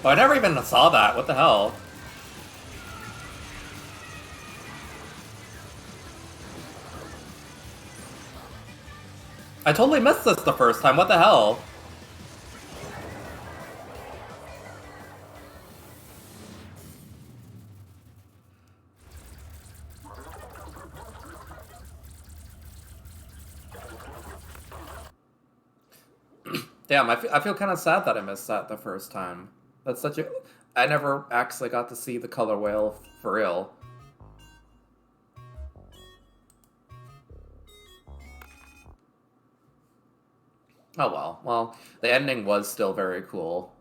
Oh, I never even saw that. What the hell? I totally missed this the first time. What the hell? Damn, I feel kind of sad that I missed that the first time. That's such a... I never actually got to see the color whale for real. Oh well. Well, the ending was still very cool.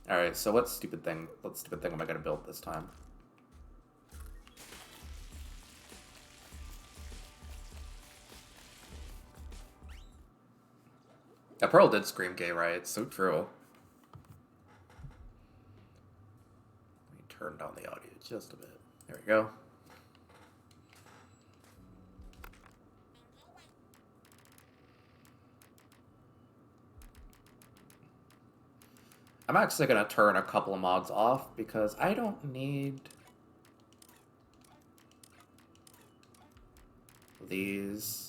Alright, so what stupid thing am I gonna build this time? Yeah, Pearl did scream gay, right? It's so true. Let me turn down the audio just a bit. There we go. I'm actually going to turn a couple of mods off because I don't need these.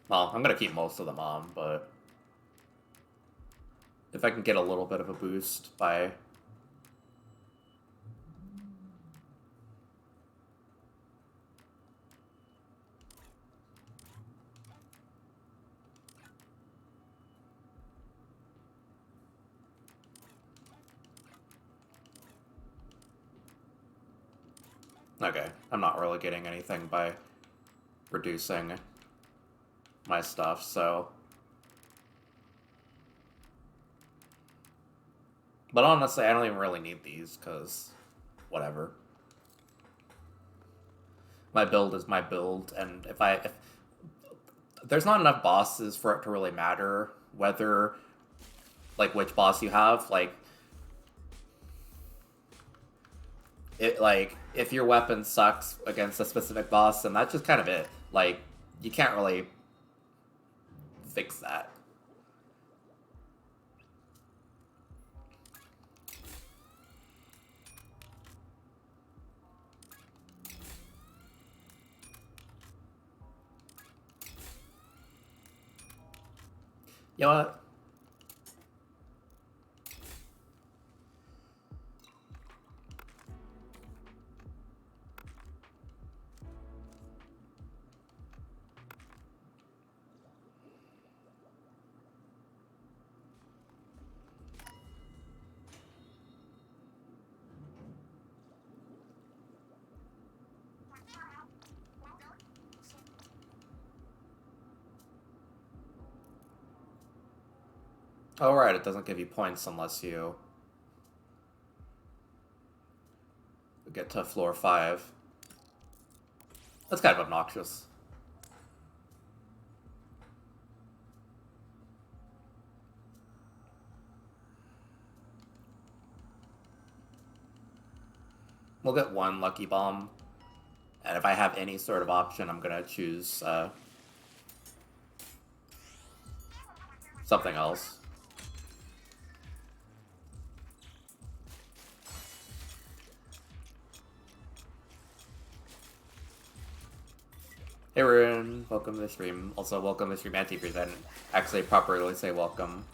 Well, I'm going to keep most of them on, but if I can get a little bit of a boost by... Okay, I'm not really getting anything by reducing my stuff, so... But honestly, I don't even really need these, because... whatever. My build is my build, and if there's not enough bosses for it to really matter whether, like, which boss you have. Like, if your weapon sucks against a specific boss, then that's just kind of it. Like, you can't really fix that. You know what? Oh, right, it doesn't give you points unless you get to floor 5. That's kind of obnoxious. We'll get one Lucky Bomb, and if I have any sort of option, I'm gonna choose something else. Hey Rune, welcome to the stream. Also, welcome to the stream, Antifreeze. I didn't actually properly say welcome.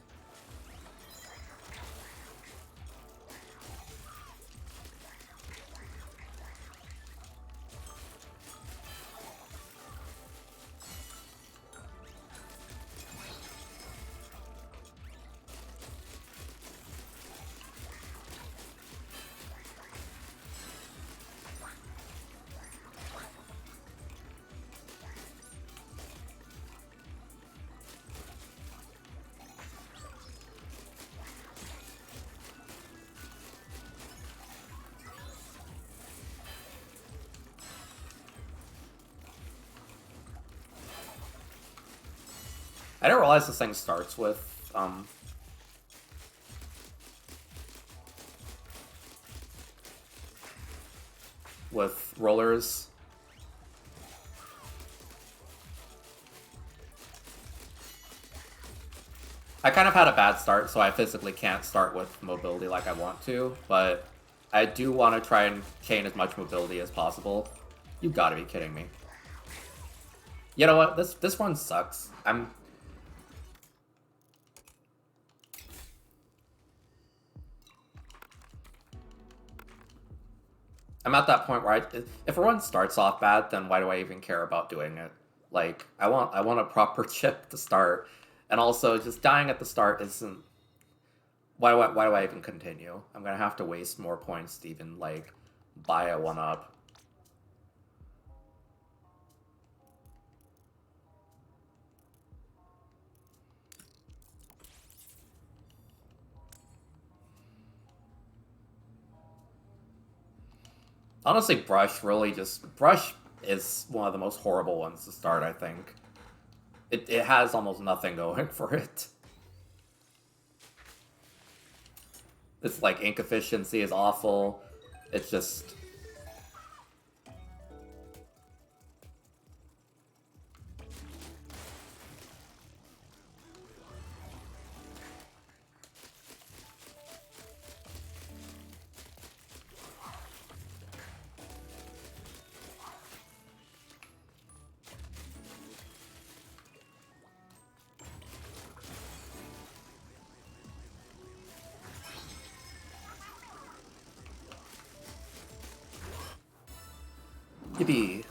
I didn't realize this thing starts with rollers. I kind of had a bad start, so I physically can't start with mobility like I want to, but I do want to try and chain as much mobility as possible. You gotta be kidding me. You know what? This one sucks. I'm at that point where if a run starts off bad, then why do I even care about doing it? Like, I want a proper chip to start, and also just dying at the start isn't. Why do I even continue? I'm gonna have to waste more points to even like buy a 1-up. Honestly, Brush is one of the most horrible ones to start, I think. It has almost nothing going for it. It's like ink efficiency is awful. It's just... Yippee.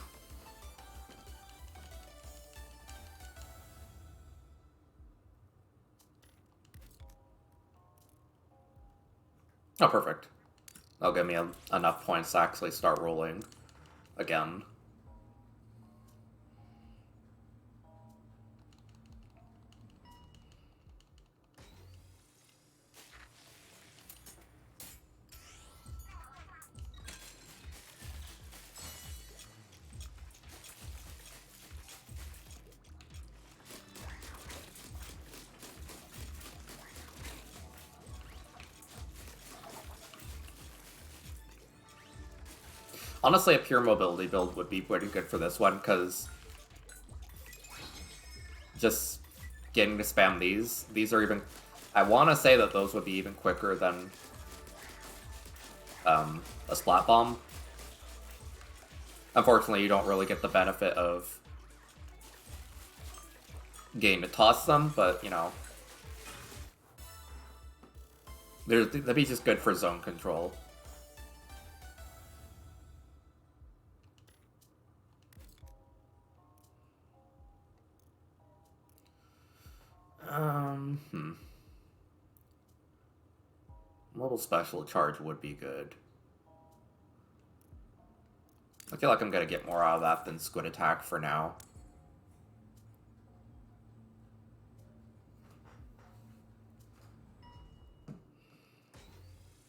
Oh, perfect. That'll give me enough points to actually start rolling again. Honestly, a pure mobility build would be pretty good for this one, because just getting to spam these are even... I want to say that those would be even quicker than a Splat Bomb. Unfortunately, you don't really get the benefit of getting to toss them, but, you know, that'd be just good for zone control. Mobile special charge would be good. I feel like I'm gonna get more out of that than Squid Attack for now.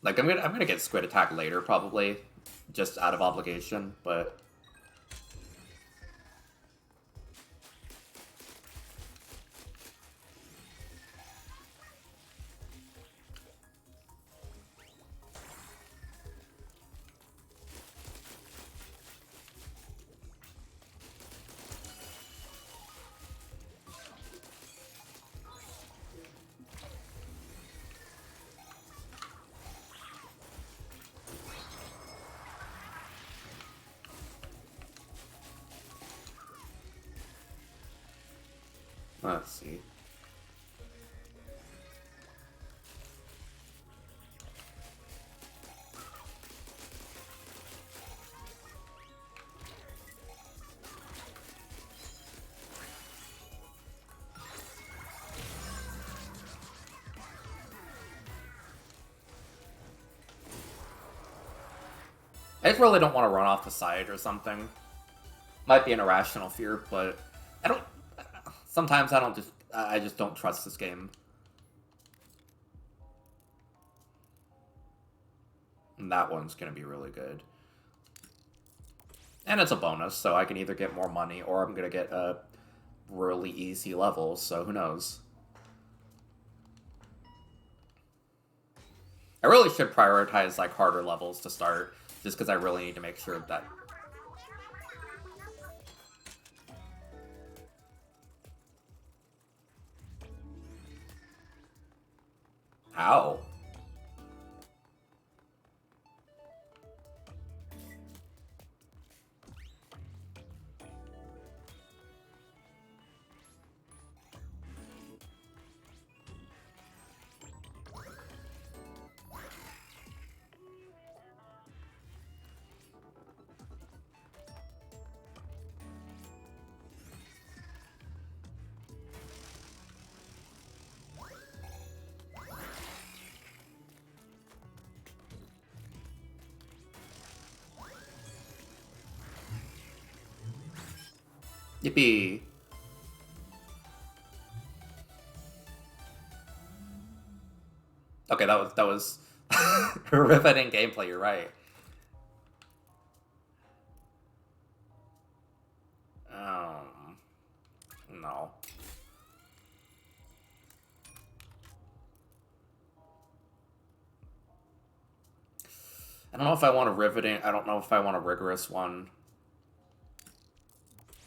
Like, I'm gonna get Squid Attack later, probably, just out of obligation, but... Let's see. I just really don't want to run off the side or something. Might be an irrational fear, but I don't... Sometimes I just don't trust this game. And that one's gonna be really good. And it's a bonus, so I can either get more money or I'm gonna get a really easy level, so who knows. I really should prioritize, like, harder levels to start, just because I really need to make sure that... How? Yippee. Okay, that was riveting gameplay, you're right. No. I don't know if I want a riveting, I don't know if I want a rigorous one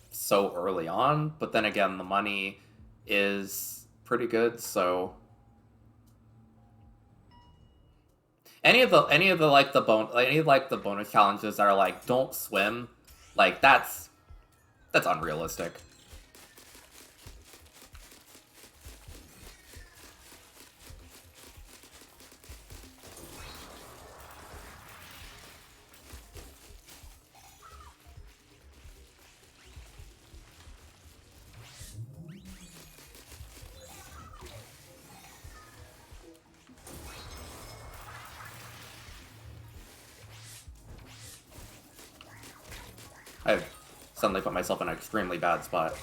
so early on, but then again, the money is pretty good, so any of the like the bonus challenges that are like don't swim, like that's unrealistic. I've suddenly put myself in an extremely bad spot.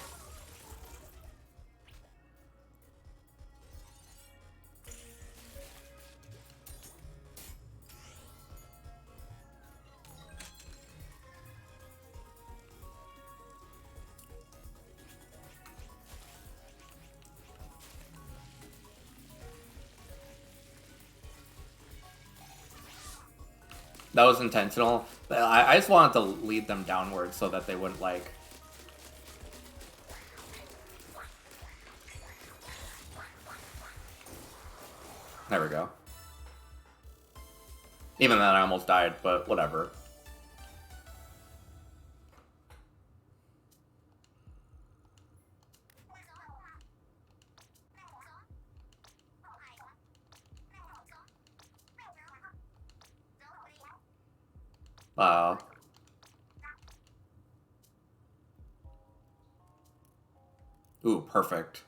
That was intentional. I just wanted to lead them downwards so that they wouldn't, like... There we go. Even then, I almost died, but whatever. Ooh, perfect.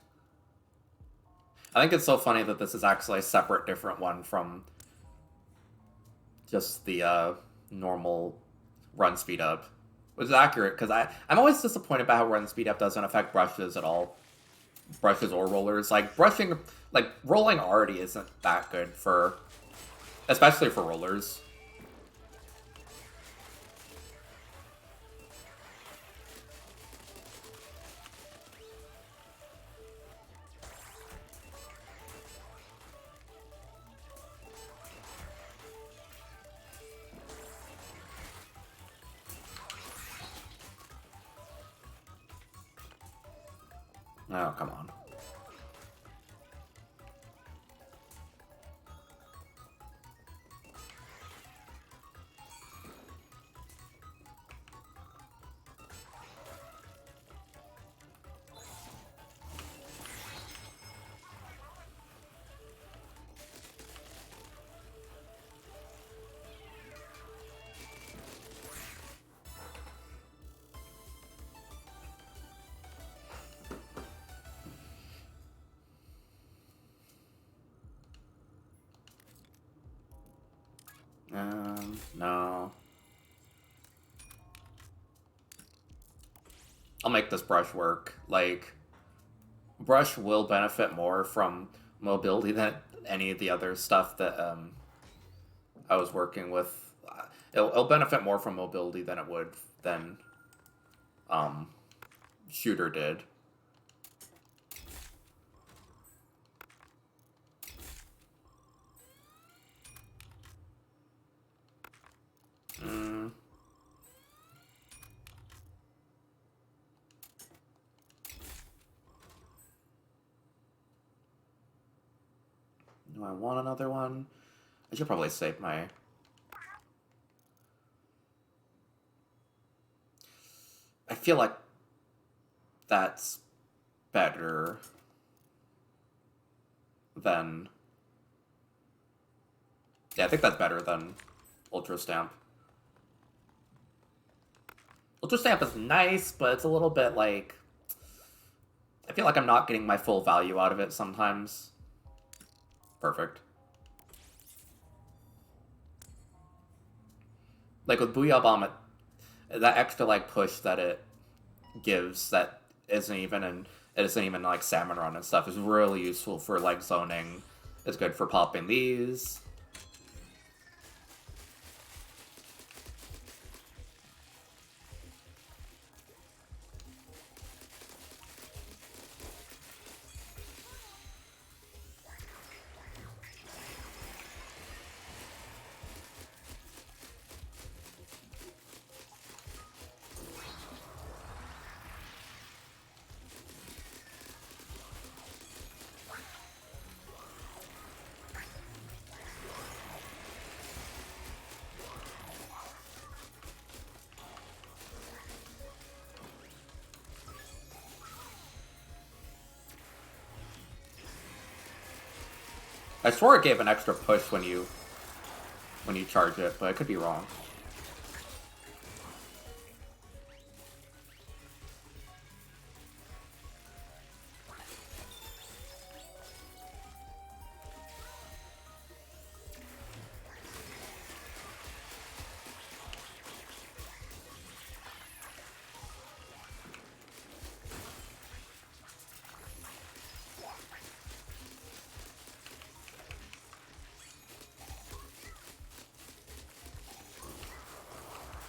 I think it's so funny that this is actually a separate, different one from just the normal run speed up. Which is accurate, because I'm always disappointed about how run speed up doesn't affect brushes at all. Brushes or rollers. Like, rolling already isn't that good for... Especially for rollers. Oh, come on. No. I'll make this brush work. Like, brush will benefit more from mobility than any of the other stuff that I was working with. It'll benefit more from mobility than it would than Shooter did. want another one. I should probably save my... I feel like that's better than... Yeah, I think that's better than Ultra Stamp. Ultra Stamp is nice, but it's a little bit like... I feel like I'm not getting my full value out of it sometimes. Perfect. Like with Booyah Bomb, that extra like push that it gives that isn't even like Salmon Run and stuff is really useful for like zoning. It's good for popping these. I swore it gave an extra push when you charge it, but I could be wrong.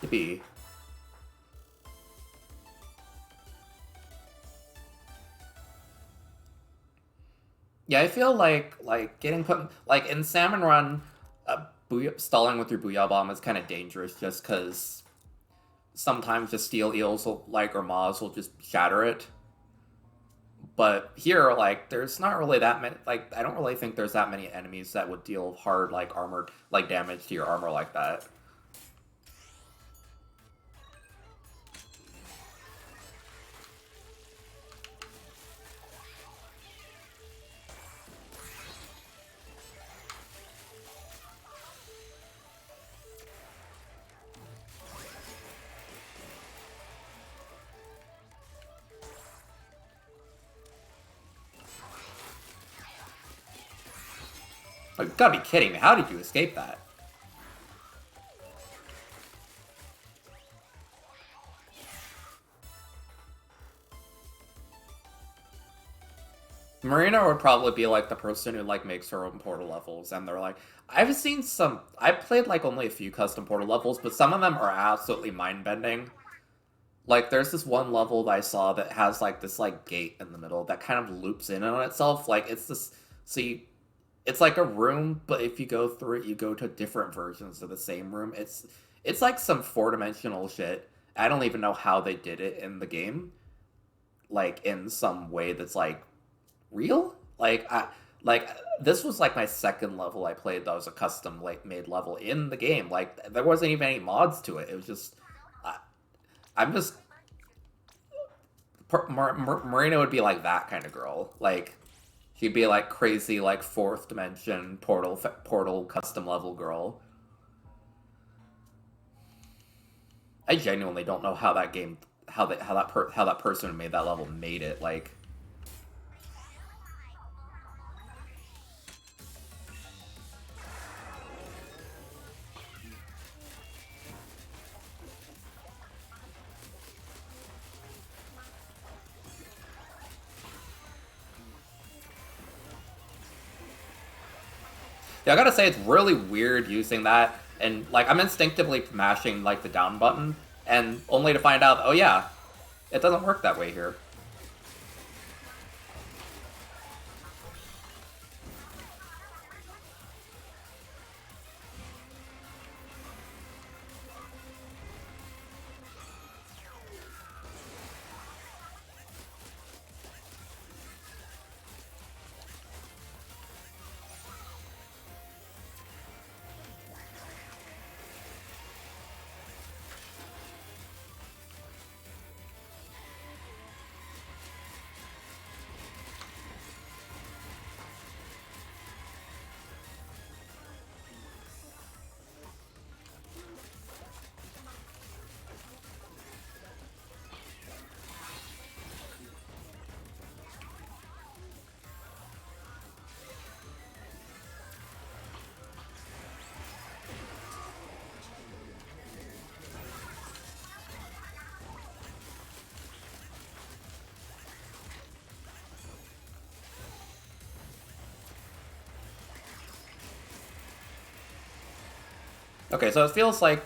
Be. Yeah, I feel like getting put like in Salmon Run, stalling with your Booyah Bomb is kind of dangerous just because sometimes just Steel Eels will, like or Maws will just shatter it. But here, like, there's not really that many. Like, I don't really think there's that many enemies that would deal hard like armored like damage to your armor like that. Like, you gotta be kidding me. How did you escape that? Marina would probably be like the person who like makes her own portal levels, and they're like, I've seen some. I played like only a few custom portal levels, but some of them are absolutely mind bending. Like, there's this one level that I saw that has like this like gate in the middle that kind of loops in on itself. Like, it's this. See, it's like a room, but if you go through it, you go to different versions of the same room. It's like some four-dimensional shit. I don't even know how they did it in the game. Like in some way that's like real. Like this was like my second level I played that was a custom like made level in the game. Like there wasn't even any mods to it. It was just I'm just Marina would be like that kind of girl. Like she'd be like crazy like fourth dimension portal custom level girl. I genuinely don't know how that game how that person who made that level made it like. Yeah, I gotta say it's really weird using that, and like I'm instinctively mashing like the down button, and only to find out, oh yeah, it doesn't work that way here. Okay, so it feels like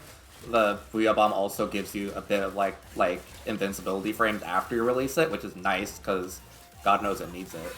the Booyah Bomb also gives you a bit of like invincibility frames after you release it, which is nice because God knows it needs it.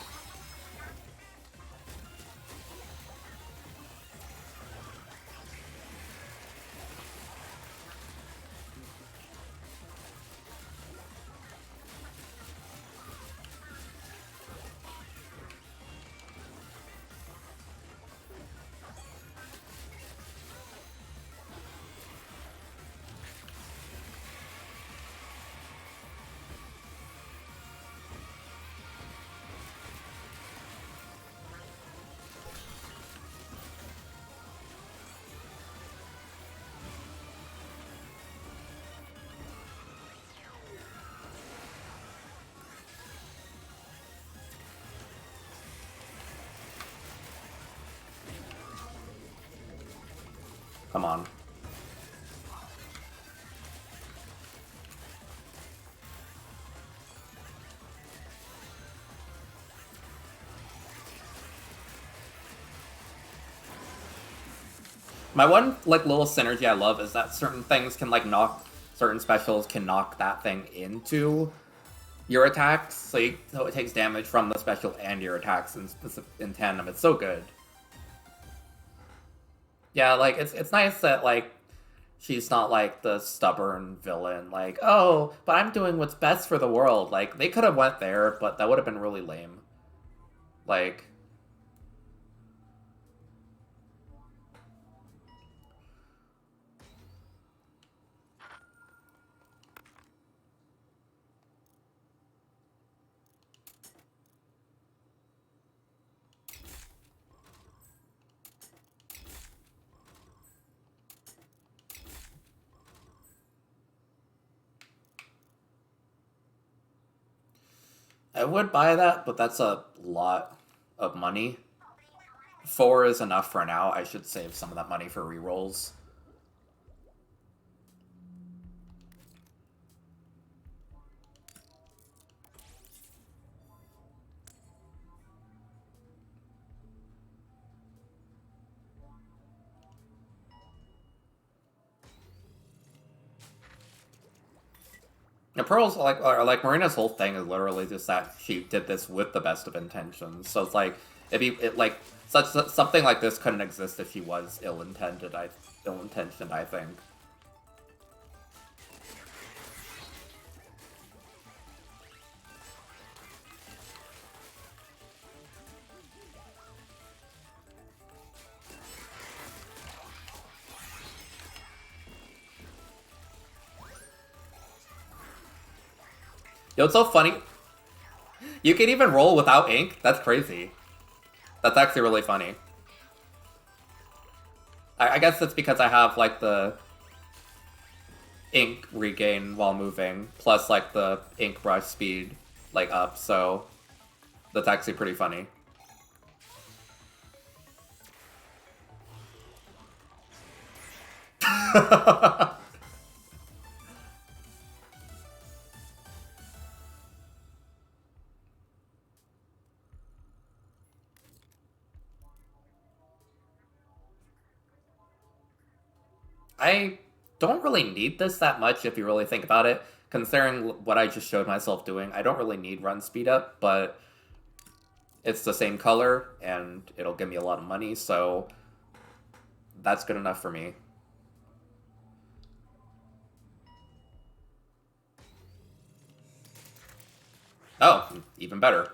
Come on. My one like little synergy I love is that certain things can like knock certain specials can knock that thing into your attacks, so it takes damage from the special and your attacks in tandem. It's so good. Yeah, like it's nice that like she's not like the stubborn villain, like, oh, but I'm doing what's best for the world. Like they could have went there, but that would have been really lame. Like I would buy that, but that's a lot of money. 4 is enough for now. I should save some of that money for rerolls. And Pearl's like Marina's whole thing is literally just that she did this with the best of intentions. So it's like like something like this couldn't exist if she was ill-intended. Ill-intentioned, I think. Yo, it's so funny. You can even roll without ink. That's crazy. That's actually really funny. I guess it's because I have like the ink regain while moving, plus like the ink brush speed like up, so that's actually pretty funny. I don't really need this that much if you really think about it. Considering what I just showed myself doing, I don't really need run speed up, but it's the same color and it'll give me a lot of money, so that's good enough for me. Oh, even better.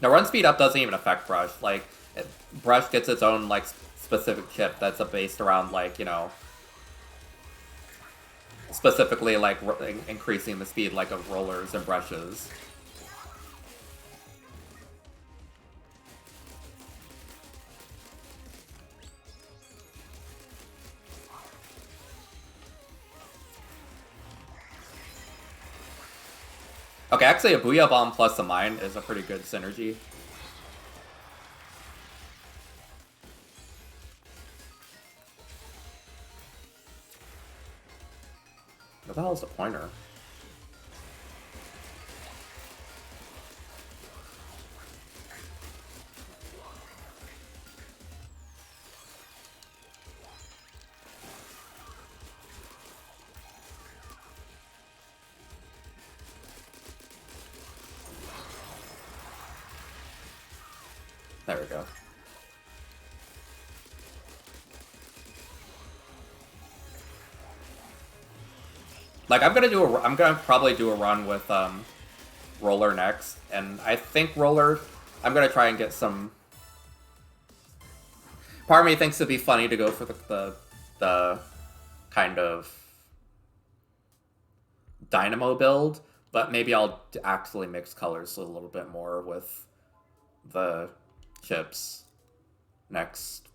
Now, run speed up doesn't even affect Brush. Like, Brush gets its own, like, specific chip that's based around, like, you know, specifically, like, increasing the speed, like, of rollers and brushes. Okay, actually, a Booyah Bomb plus a Mine is a pretty good synergy. What the hell is the pointer? There we go. Like, I'm gonna probably do a run with, Roller next, and I think Roller, I'm gonna try and get some... Part of me thinks it'd be funny to go for the kind of Dynamo build, but maybe I'll actually mix colors a little bit more with the chips next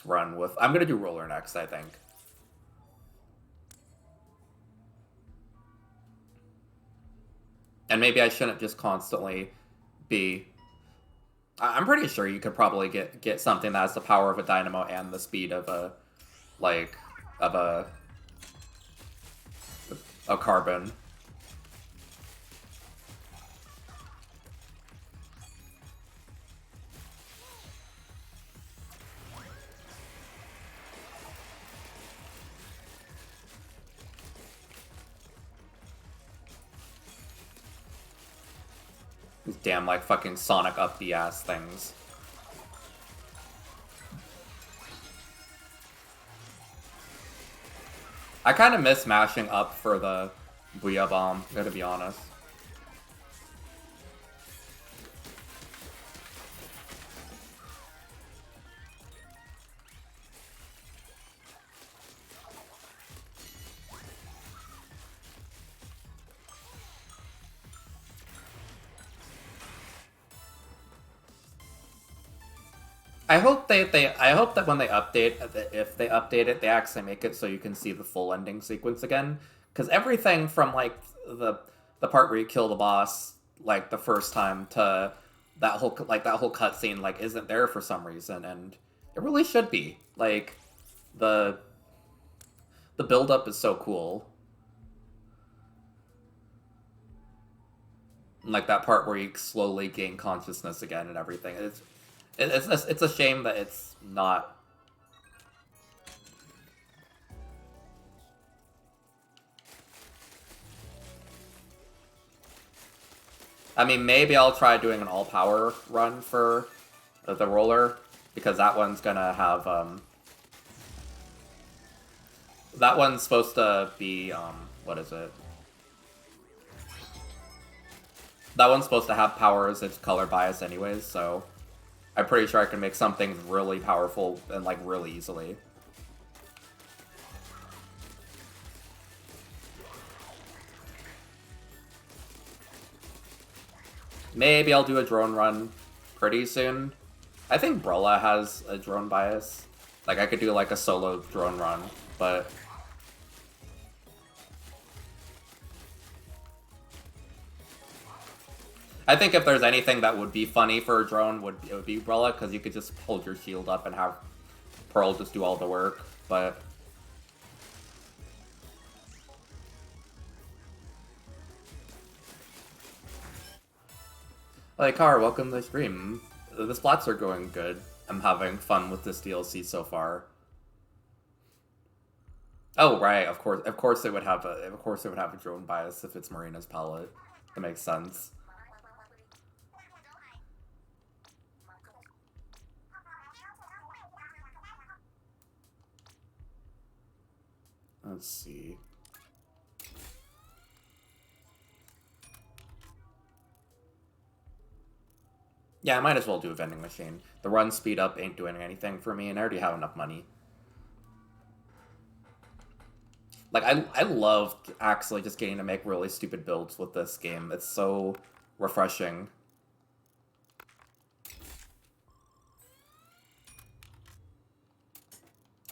run with... I'm gonna do Roller next, I think. And maybe I shouldn't just constantly be... I'm pretty sure you could probably get something that has the power of a Dynamo and the speed of a... like... of a Carbon. These damn, like, fucking Sonic up the ass things. I kind of miss mashing up for the Booyah Bomb, gotta be honest. I hope I hope that when they update, if they update it, they actually make it so you can see the full ending sequence again. Because everything from, like, the part where you kill the boss, like, the first time to that whole cutscene, like, isn't there for some reason, and it really should be. Like, the build-up is so cool. Like, that part where you slowly gain consciousness again and everything. It's a shame that it's not... I mean, maybe I'll try doing an all-power run for the Roller, because that one's gonna have, that one's supposed to be, what is it? That one's supposed to have power as its color bias anyways, so... I'm pretty sure I can make something really powerful and, like, really easily. Maybe I'll do a drone run pretty soon. I think Brella has a drone bias. Like, I could do, like, a solo drone run, but... I think if there's anything that would be funny for a drone, it would be Brella, because you could just hold your shield up and have Pearl just do all the work, but... Like, Car, welcome to the stream. The splats are going good. I'm having fun with this DLC so far. Oh, right, of course it would have a drone bias if it's Marina's palette. That makes sense. Let's see. Yeah, I might as well do a vending machine. The run speed up ain't doing anything for me, and I already have enough money. Like, I love actually just getting to make really stupid builds with this game. It's so refreshing.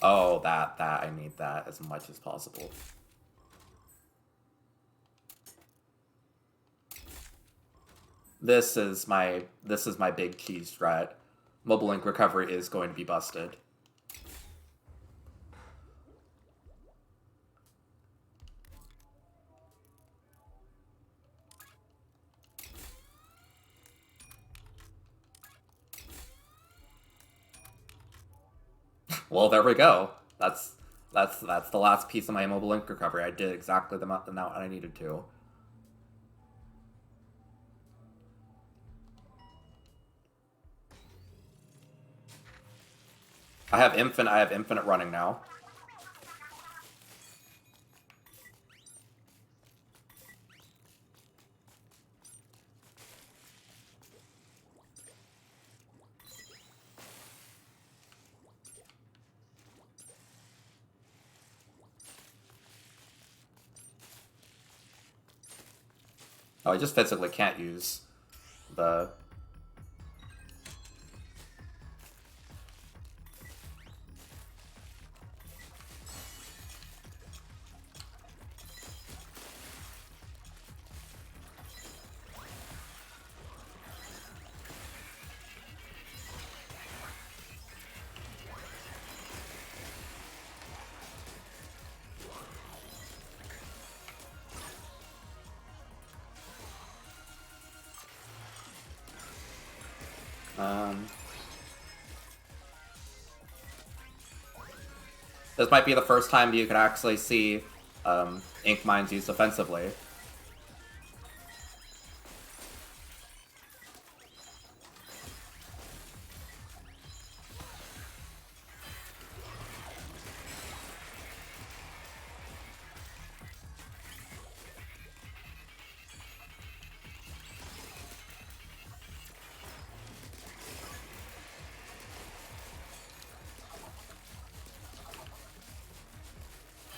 Oh, that, I need that as much as possible. This is my big cheese strat. Mobile Link Recovery is going to be busted. Well, there we go. That's the last piece of my Mobile Link Recovery. I did exactly the amount I needed to. I have infinite running now. Oh, I just physically can't use the... This might be the first time you could actually see Ink Mines used offensively.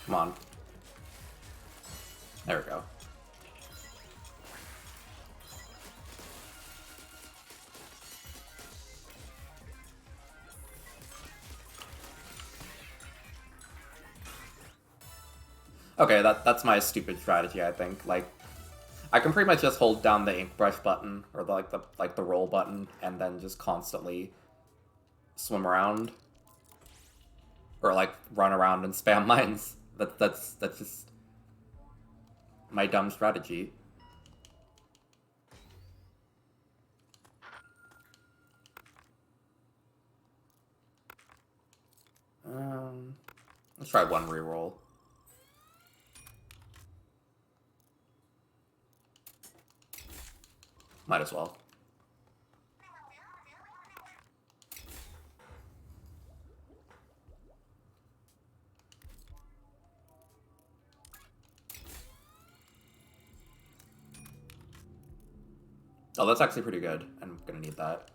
Come on. There we go. Okay, that's my stupid strategy, I think. Like, I can pretty much just hold down the ink brush button or the roll button and then just constantly swim around or like run around and spam mines. That's just my dumb strategy. Let's try one reroll. Might as well. Oh, that's actually pretty good. I'm gonna need that.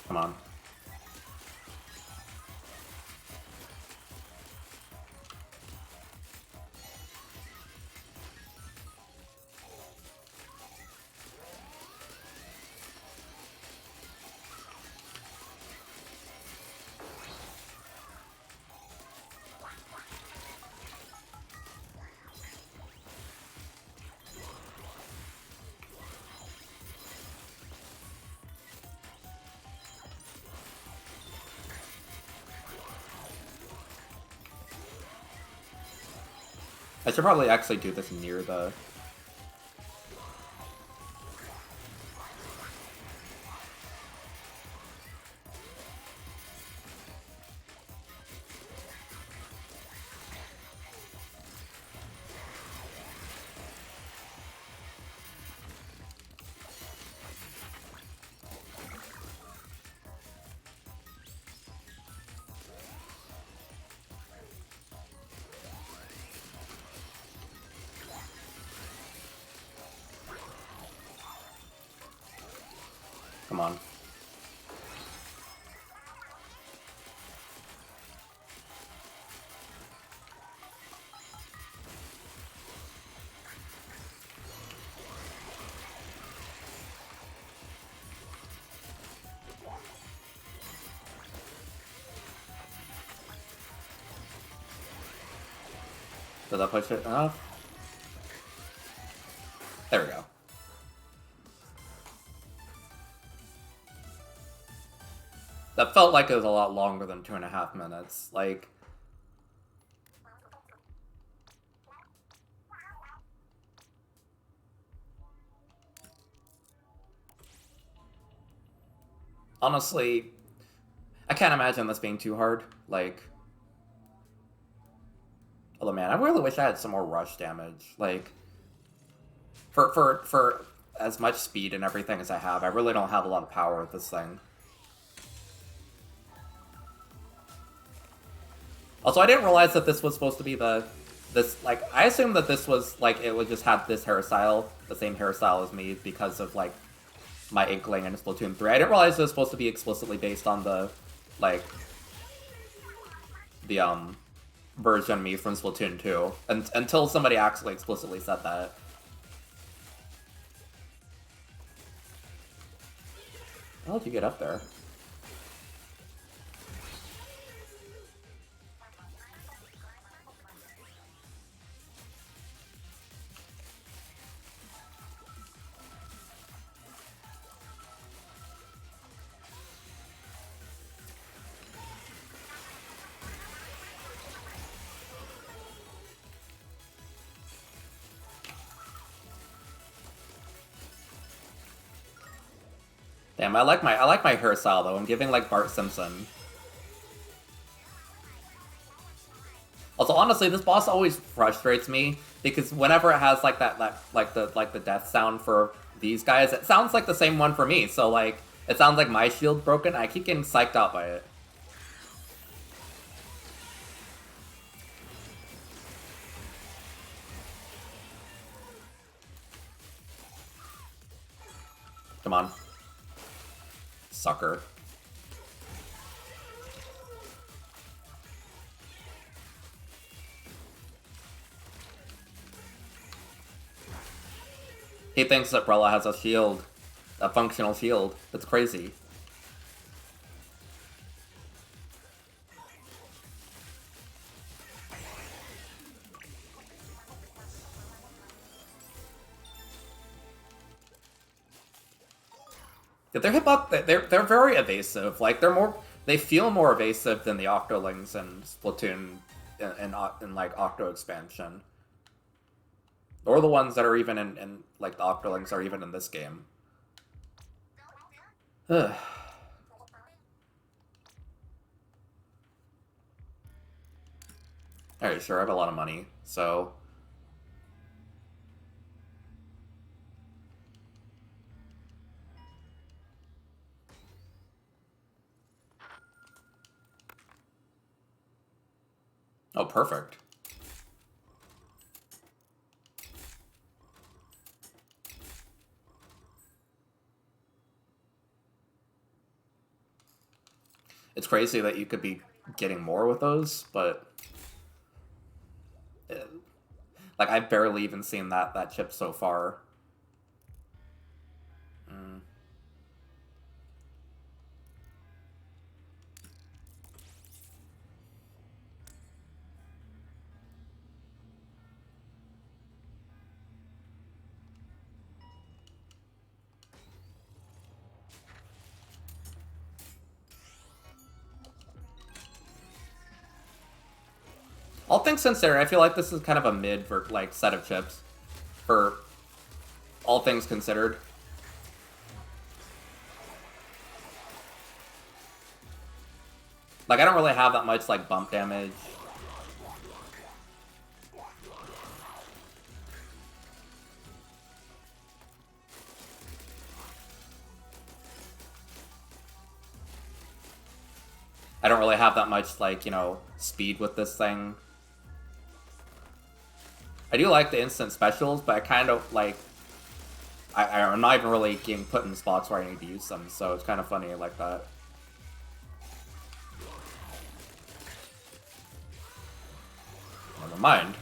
Come on. I should probably actually do this near the... Come on. Does that push it enough? There we go. That felt like it was a lot longer than 2.5 minutes. Like... Honestly, I can't imagine this being too hard. Like... Although, man, I really wish I had some more rush damage. Like... For as much speed and everything as I have, I really don't have a lot of power with this thing. Also, I didn't realize that this was supposed to be like, I assumed that this was, like, it would just have this hairstyle, the same hairstyle as me, because of, like, my inkling in Splatoon 3. I didn't realize it was supposed to be explicitly based on the, like, the, version me from Splatoon 2, until somebody actually explicitly said that. How did you get up there? Damn, I like my hairstyle though. I'm giving like Bart Simpson. Also, honestly, this boss always frustrates me because whenever it has like the death sound for these guys, it sounds like the same one for me. So like, it sounds like my shield broken. I keep getting psyched out by it. Come on. Sucker. He thinks that Brella has a shield. A functional shield. That's crazy. Their hitbox, they're very evasive. Like they feel more evasive than the Octolings and Splatoon in like Octo expansion, or the ones that are even in like the Octolings are even in this game. Alright, sure, I have a lot of money, so. Oh, perfect. It's crazy that you could be getting more with those, but like I've barely even seen that chip so far. All things considered, I feel like this is kind of a mid for like set of chips, for all things considered. Like I don't really have that much like bump damage. I don't really have that much like, you know, speed with this thing. I do like the instant specials, but I kind of like I'm not even really getting put in spots where I need to use them, so it's kind of funny like that. Never mind.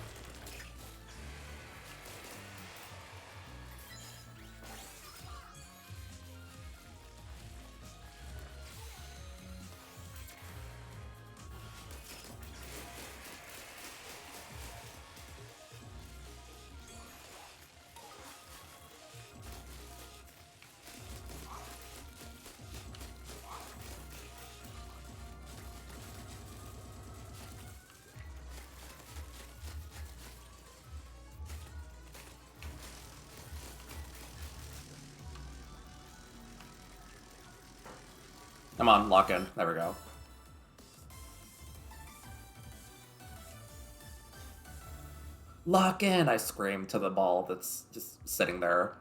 Come on, lock in. There we go. Lock in! I scream to the ball that's just sitting there.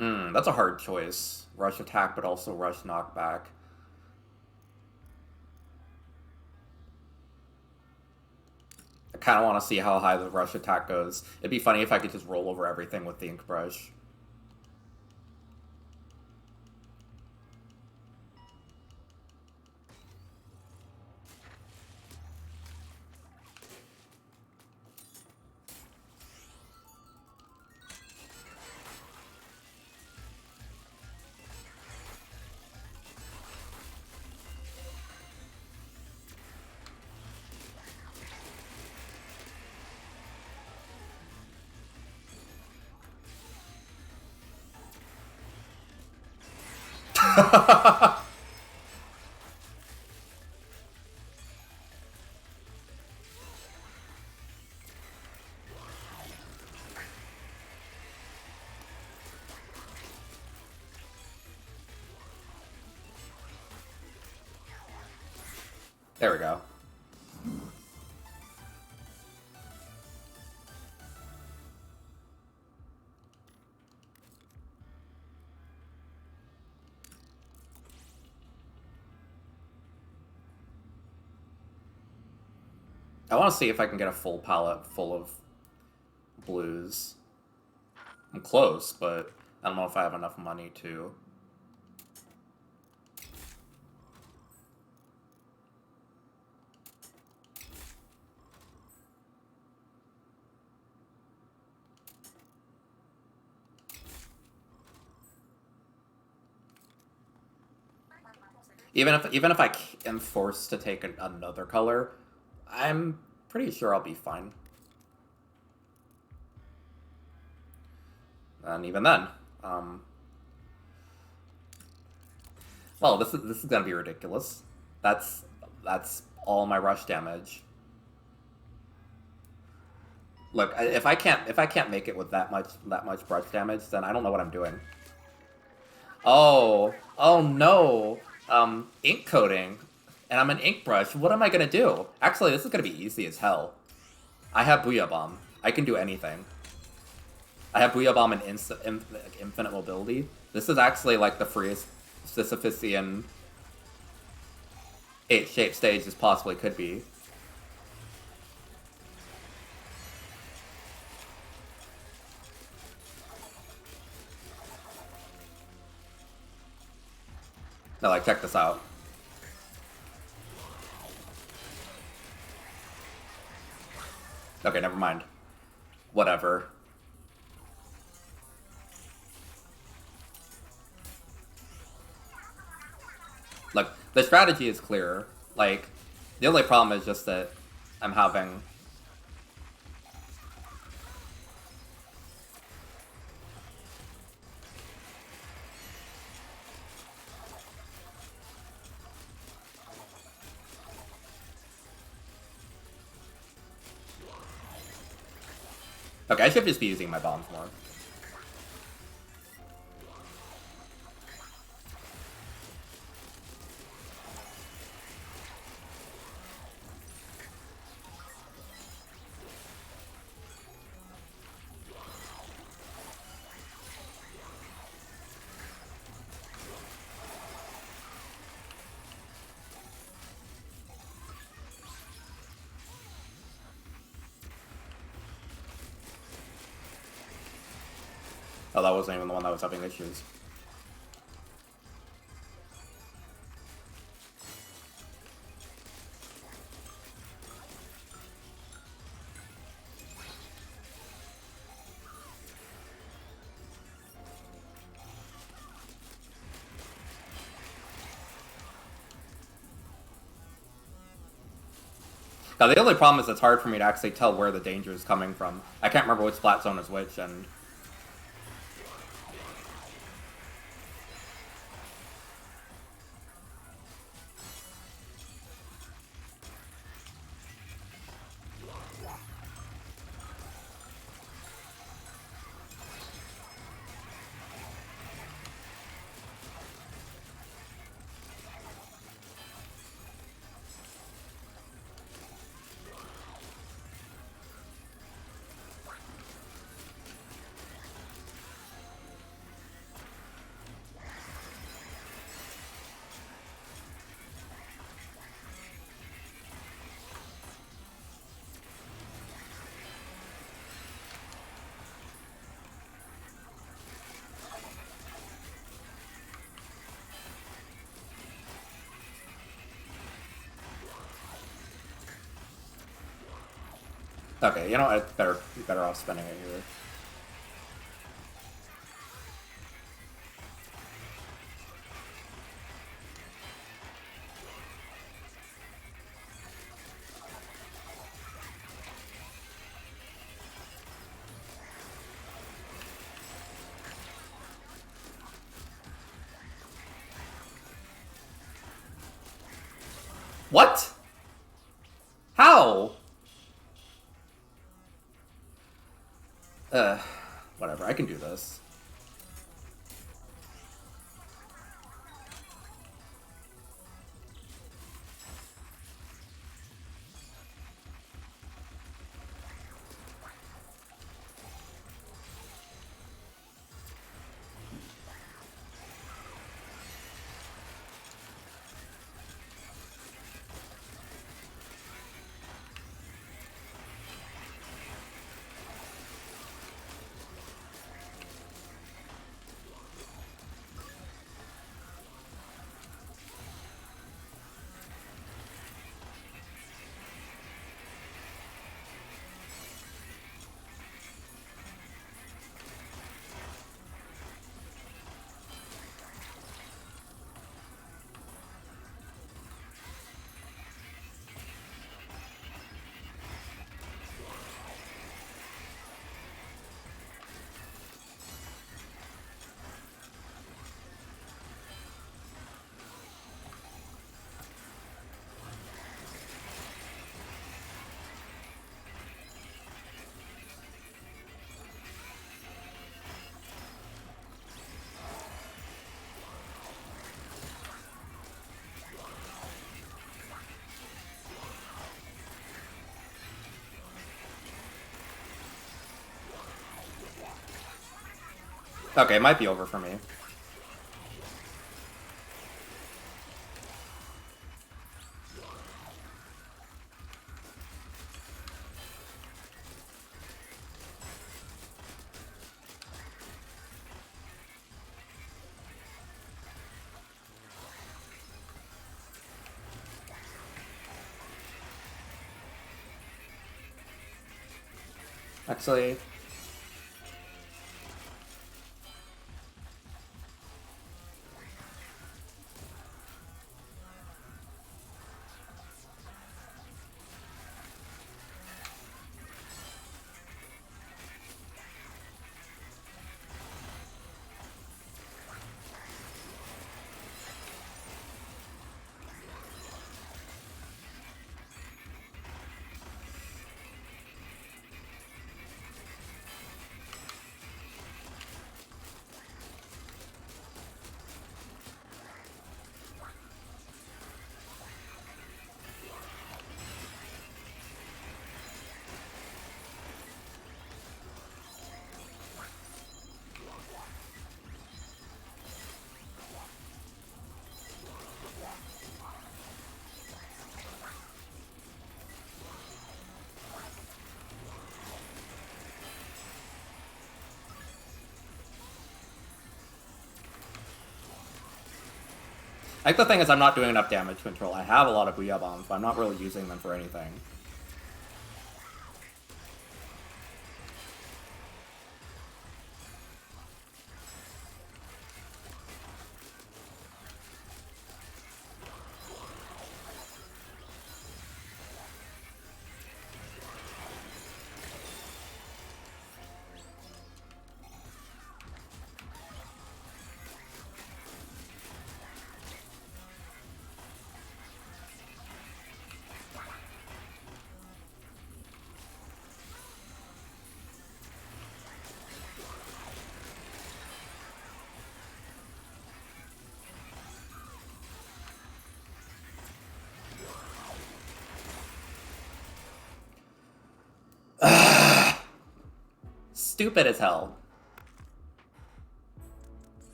That's a hard choice. Rush attack, but also rush knockback. I kind of want to see how high the rush attack goes. It'd be funny if I could just roll over everything with the ink brush. There we go. I want to see if I can get a full palette full of blues. I'm close, but I don't know if I have enough money to. Even if I am forced to take another color, I'm pretty sure I'll be fine. And even then, well, this is gonna be ridiculous. That's all my rush damage. Look, if I can't make it with that much brush damage, then I don't know what I'm doing. Oh no. Ink coating, and I'm an ink brush. What am I gonna do? Actually, this is gonna be easy as hell. I have Booyah Bomb. I can do anything. I have Booyah Bomb and infinite mobility. This is actually like the freest Sisyphusian 8-shape stage as possibly could be. No, like, check this out. Okay, never mind. Whatever. Look, the strategy is clear. Like, the only problem is just that I'm having... Okay, I should just be using my bombs more. Oh, that wasn't even the one that was having issues. Now, the only problem is it's hard for me to actually tell where the danger is coming from. I can't remember which splat zone is which, and... Okay, you know what? Be better off spending it here. What? How? Uh, whatever. I can do this. Okay, it might be over for me. Actually, like the thing is, I'm not doing enough damage control. I have a lot of Booyah Bombs, but I'm not really using them for anything. Stupid as hell.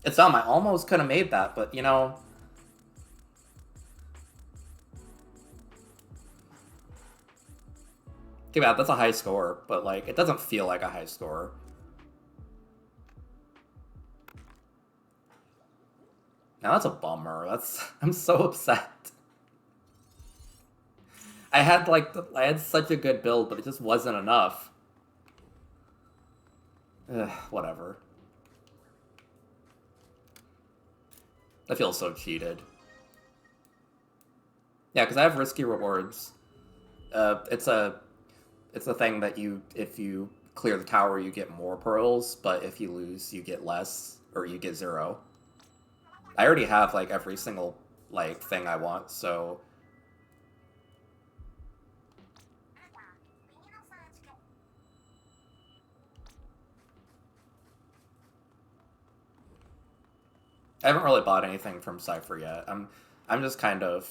It's dumb. I almost could have made that, but you know. Too bad, that's a high score, but like, it doesn't feel like a high score. Now that's a bummer. I'm so upset. I had like I had such a good build, but it just wasn't enough. Ugh, whatever. I feel so cheated. Yeah, because I have risky rewards. It's a thing that if you clear the tower, you get more pearls, but if you lose, you get less, or you get 0. I already have like every single like thing I want, so I haven't really bought anything from Cypher yet. I'm just kind of,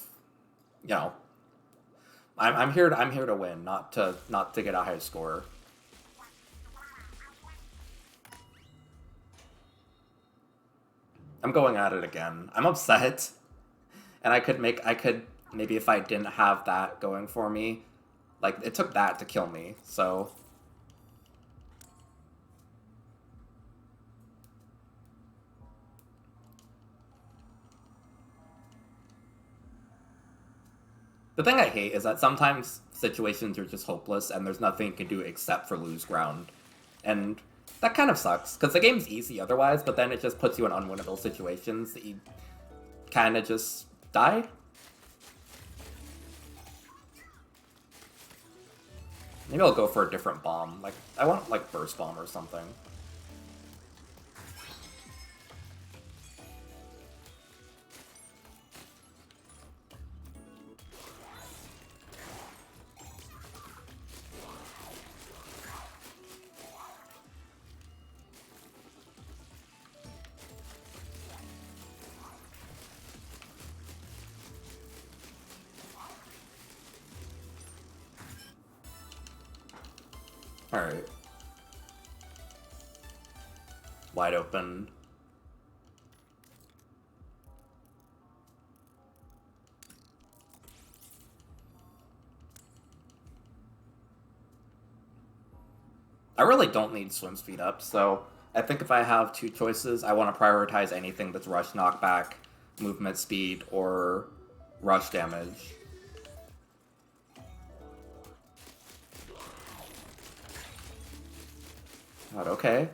you know, I'm here to win, not to get a high score. I'm going at it again. I'm upset, and I could maybe if I didn't have that going for me, like it took that to kill me. So the thing I hate is that sometimes situations are just hopeless and there's nothing you can do except for lose ground. And that kind of sucks, because the game's easy otherwise, but then it just puts you in unwinnable situations that you kind of just die. Maybe I'll go for a different bomb. Like, I want, like, burst bomb or something. Alright. Wide open. I really don't need swim speed up, so I think if I have two choices, I want to prioritize anything that's rush knockback, movement speed, or rush damage. God, okay.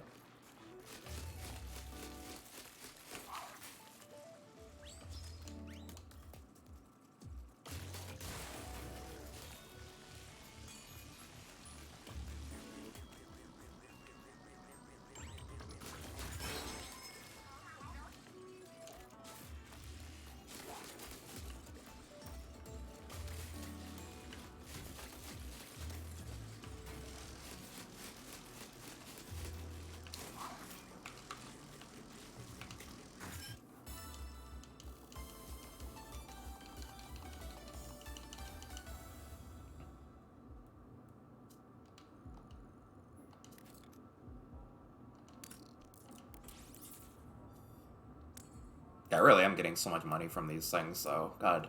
Yeah, I really am getting so much money from these things, so God.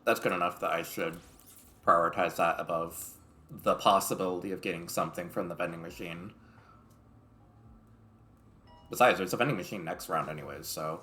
That's good enough that I should prioritize that above the possibility of getting something from the vending machine. Besides, there's a vending machine next round anyways, so...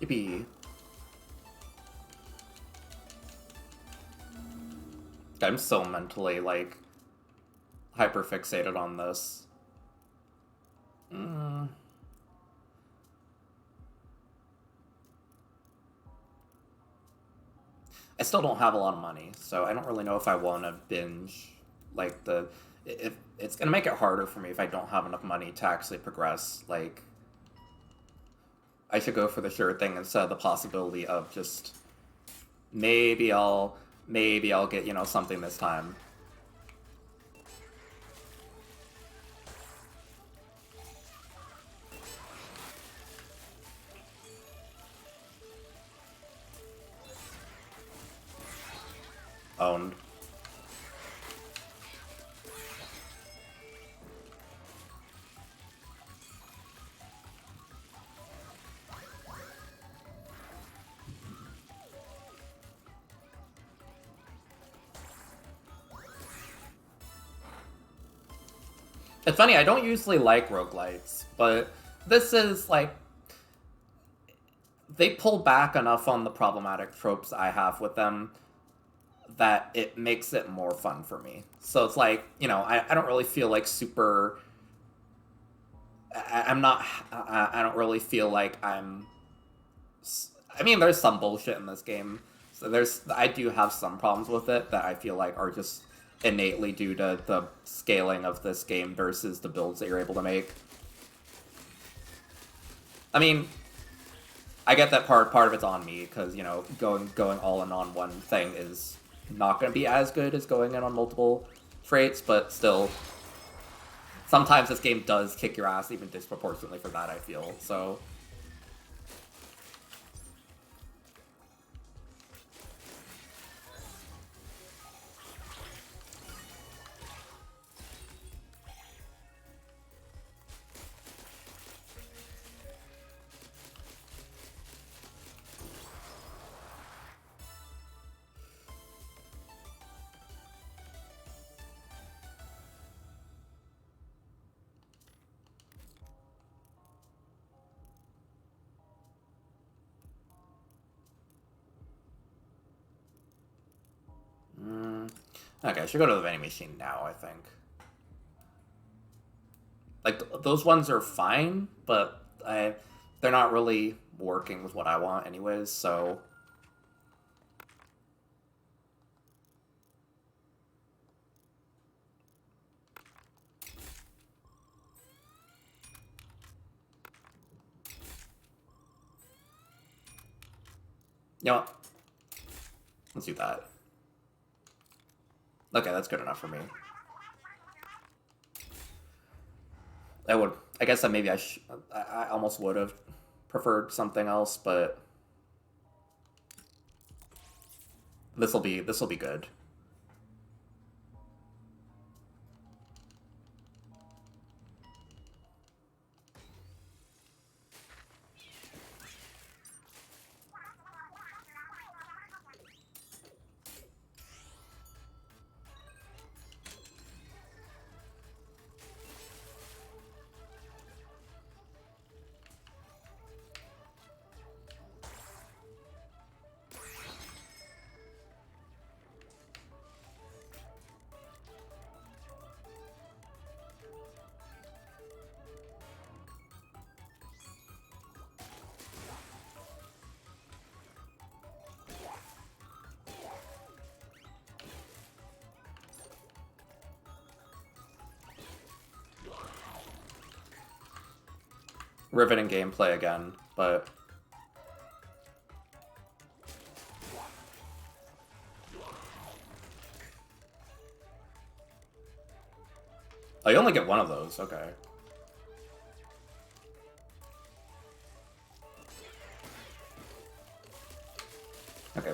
Yippee. I'm so mentally, like, hyper fixated on this. I still don't have a lot of money, so I don't really know if I want to binge, like, the... If it's going to make it harder for me if I don't have enough money to actually progress. Like, I should go for the sure thing instead of the possibility of just... Maybe I'll get, you know, something this time. Owned. It's funny, I don't usually like roguelites, but this is, like... They pull back enough on the problematic tropes I have with them that it makes it more fun for me. So it's like, you know, I don't really feel like super... I'm not... I don't really feel like I'm... I mean, there's some bullshit in this game. So I do have some problems with it that I feel like are just innately due to the scaling of this game versus the builds that you're able to make. I mean, I get that part of it's on me, because, you know, going all in on one thing is not going to be as good as going in on multiple traits, but still, sometimes this game does kick your ass even disproportionately for that, I feel, so... Okay, I should go to the vending machine now, I think. Like, those ones are fine, but they're not really working with what I want anyways, so... You know what? Let's do that. Okay, that's good enough for me. I guess that maybe I almost would have preferred something else, but this'll be good. Riveting gameplay again, but... Oh, you only get one of those, okay. Okay.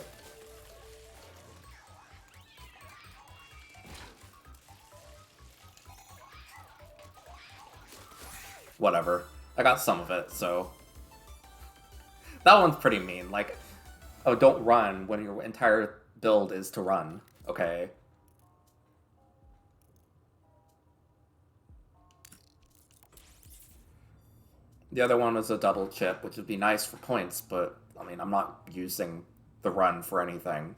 Whatever. I got some of it, so... That one's pretty mean, like... Oh, don't run when your entire build is to run, okay? The other one was a double chip, which would be nice for points, but I mean, I'm not using the run for anything.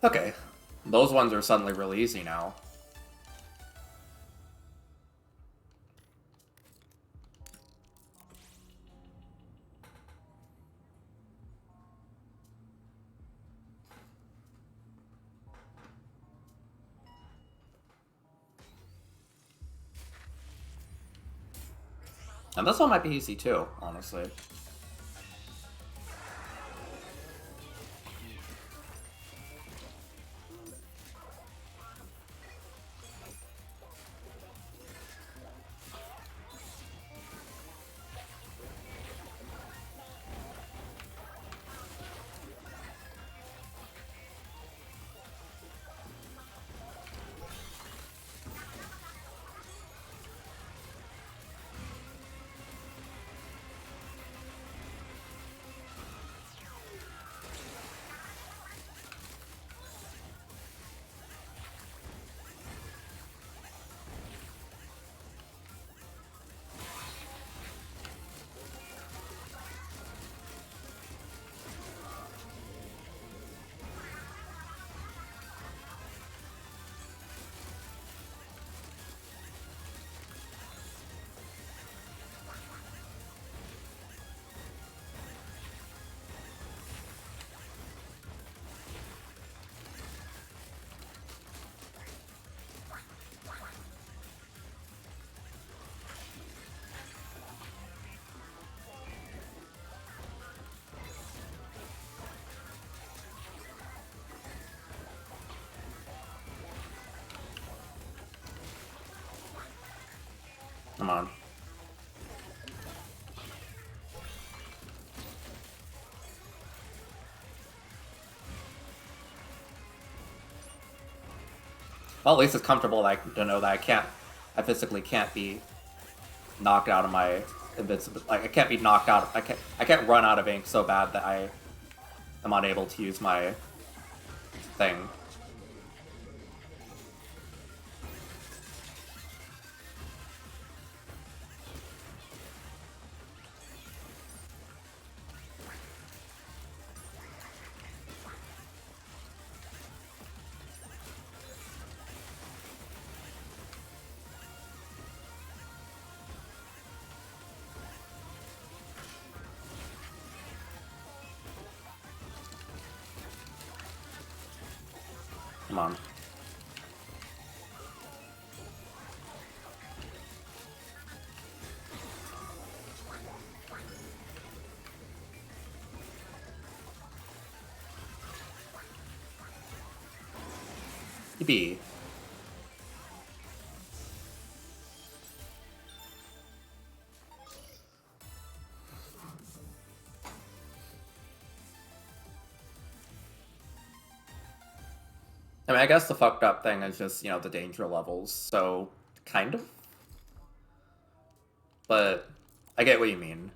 Okay, those ones are suddenly really easy now. And this one might be easy too, honestly. Come on. Well, at least it's comfortable to know that I physically can't be knocked out of my invincible. Like I can't be knocked out. I can't run out of ink so bad that I am unable to use my thing. Come on. Yippee. I mean, I guess the fucked up thing is just, the danger levels, so, kind of. But, I get what you mean.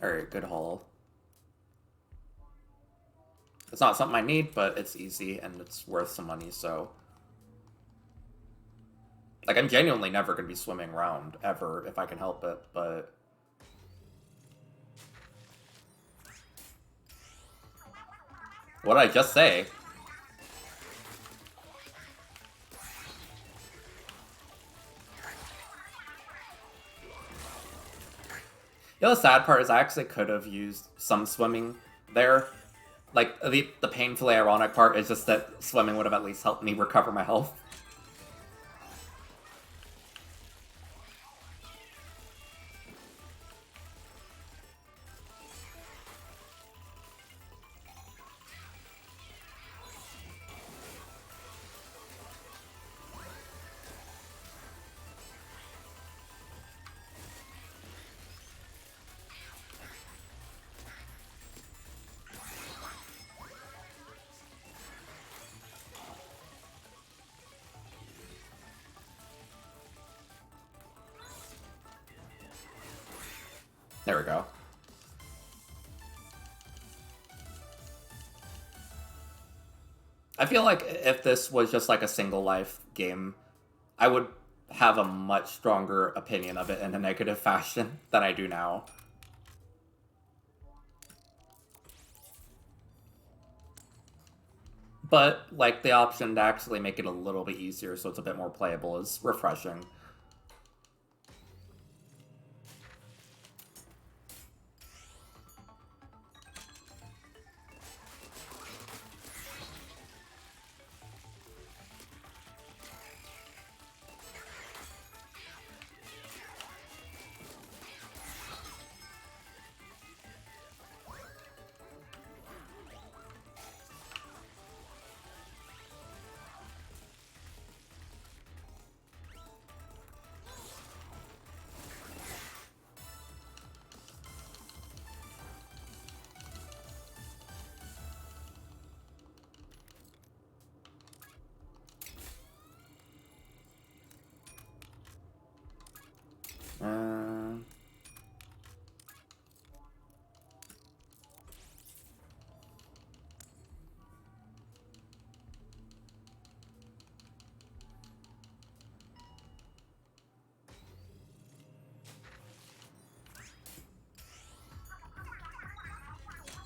Alright, good haul. It's not something I need, but it's easy and it's worth some money, so... Like, I'm genuinely never going to be swimming around, ever, if I can help it, but... What did I just say? The sad part is I actually could have used some swimming there. Like, the painfully ironic part is just that swimming would have at least helped me recover my health. There we go. I feel like if this was just like a single life game, I would have a much stronger opinion of it in a negative fashion than I do now. But, like, the option to actually make it a little bit easier so it's a bit more playable is refreshing.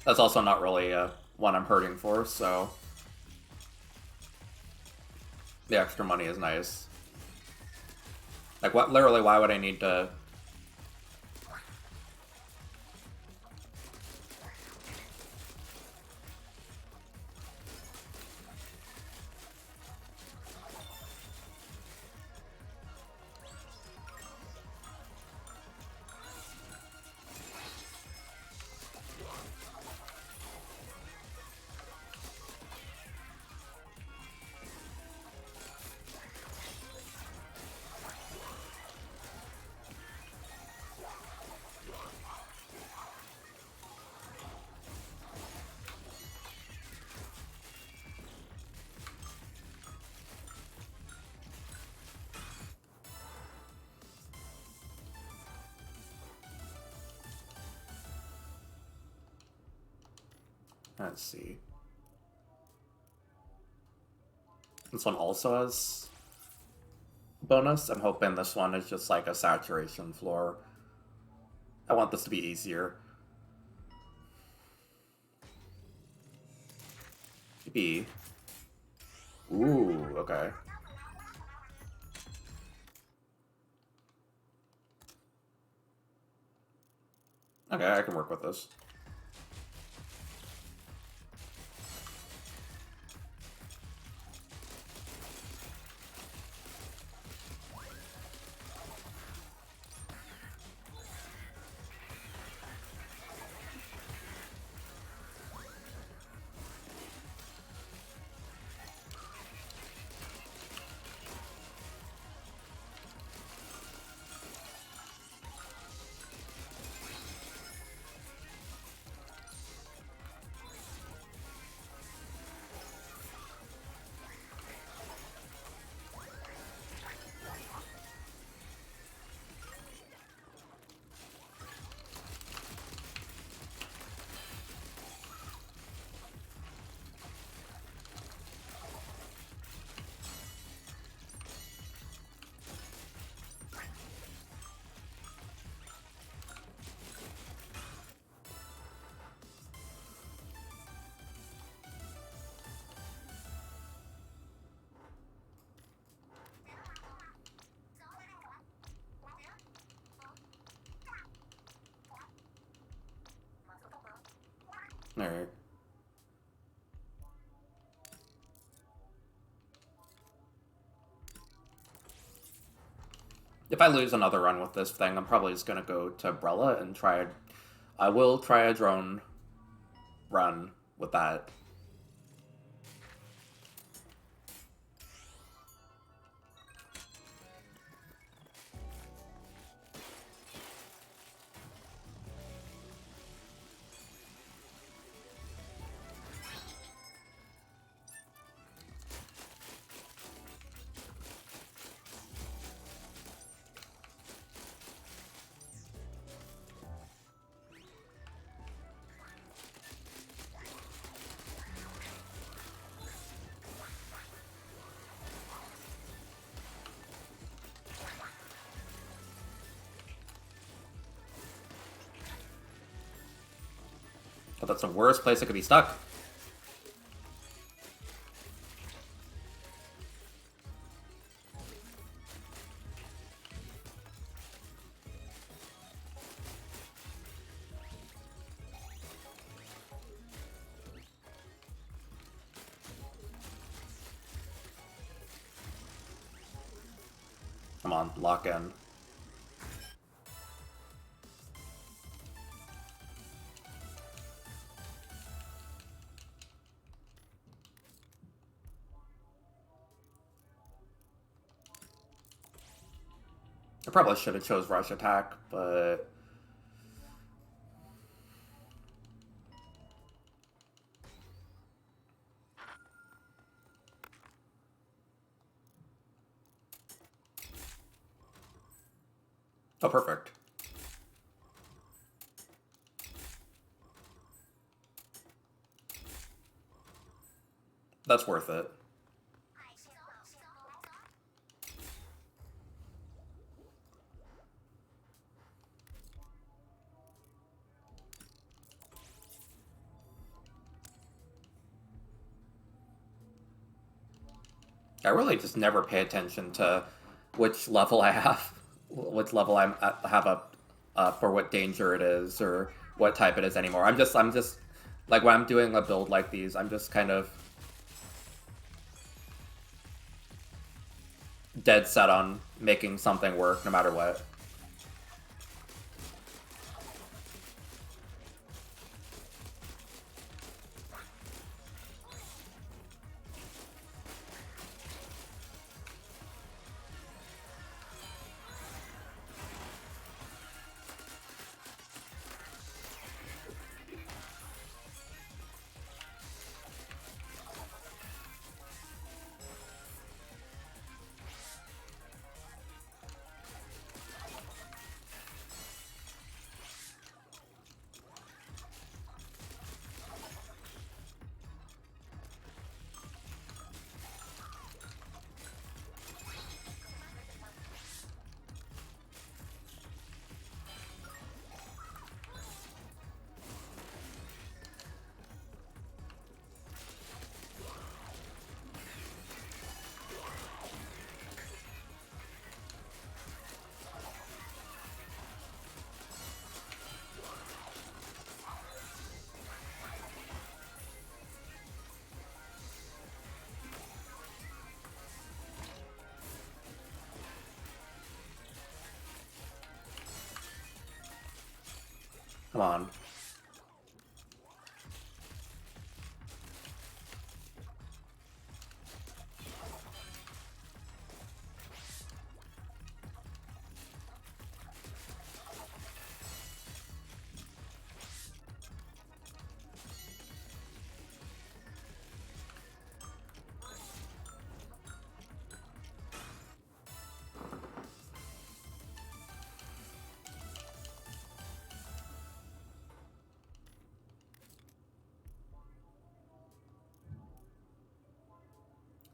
That's also not really one I'm hurting for, so the extra money is nice. Like, what? Literally, why would I need to? Let's see. This one also has bonus. I'm hoping this one is just like a saturation floor. I want this to be easier. Maybe. Ooh, okay. Okay, I can work with this. Alright. If I lose another run with this thing, I'm probably just gonna go to Brella and try. I will try a drone run with that. But that's the worst place it could be stuck. Come on, lock in. I probably should have chose Rush Attack, but... Oh, perfect. That's worth it. I really just never pay attention to which level I have, which level have up for what danger it is or what type it is anymore. I'm just like when I'm doing a build like these, I'm just kind of dead set on making something work no matter what. Come on.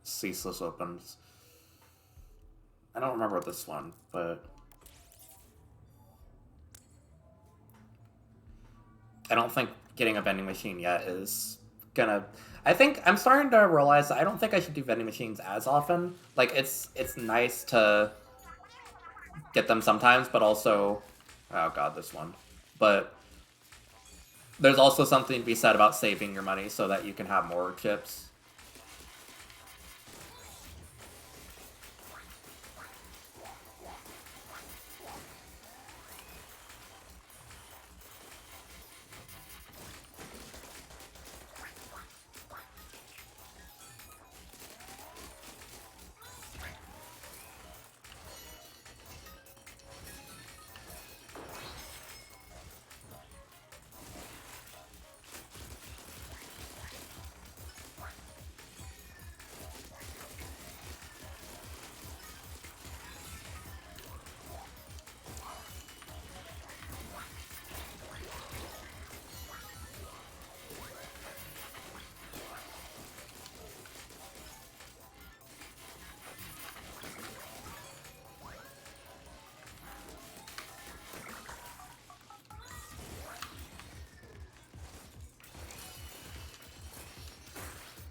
Ceaseless opens. I don't remember this one, but I don't think getting a vending machine yet is gonna. I think I'm starting to realize that I don't think I should do vending machines as often. Like it's nice to get them sometimes, but also, oh god, this one. But There's also something to be said about saving your money so that you can have more chips.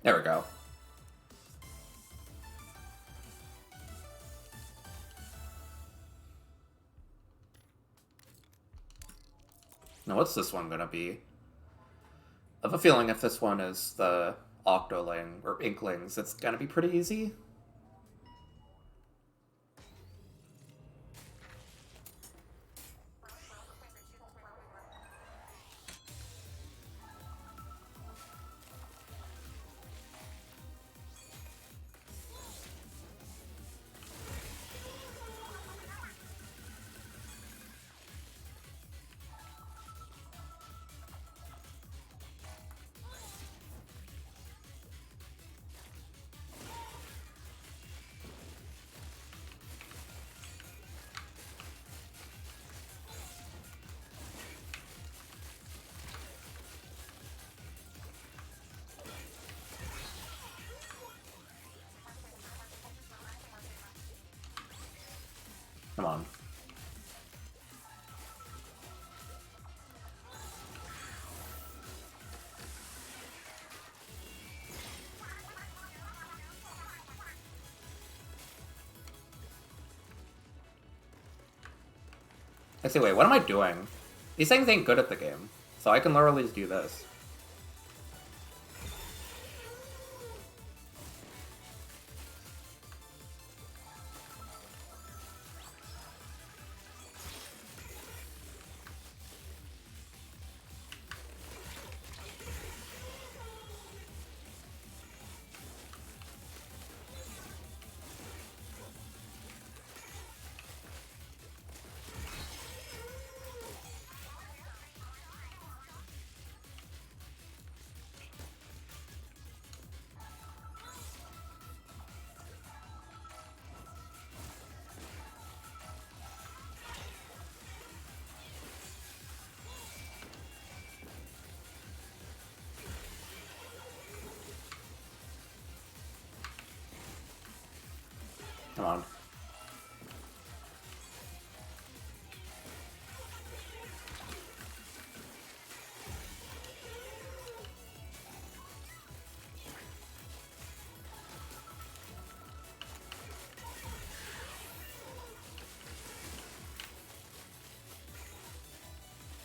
There we go. Now, what's this one gonna be? I have a feeling if this one is the Octoling, or Inklings, it's gonna be pretty easy. Come on. I say, wait, what am I doing? These things ain't good at the game, so I can literally just do this. Come on.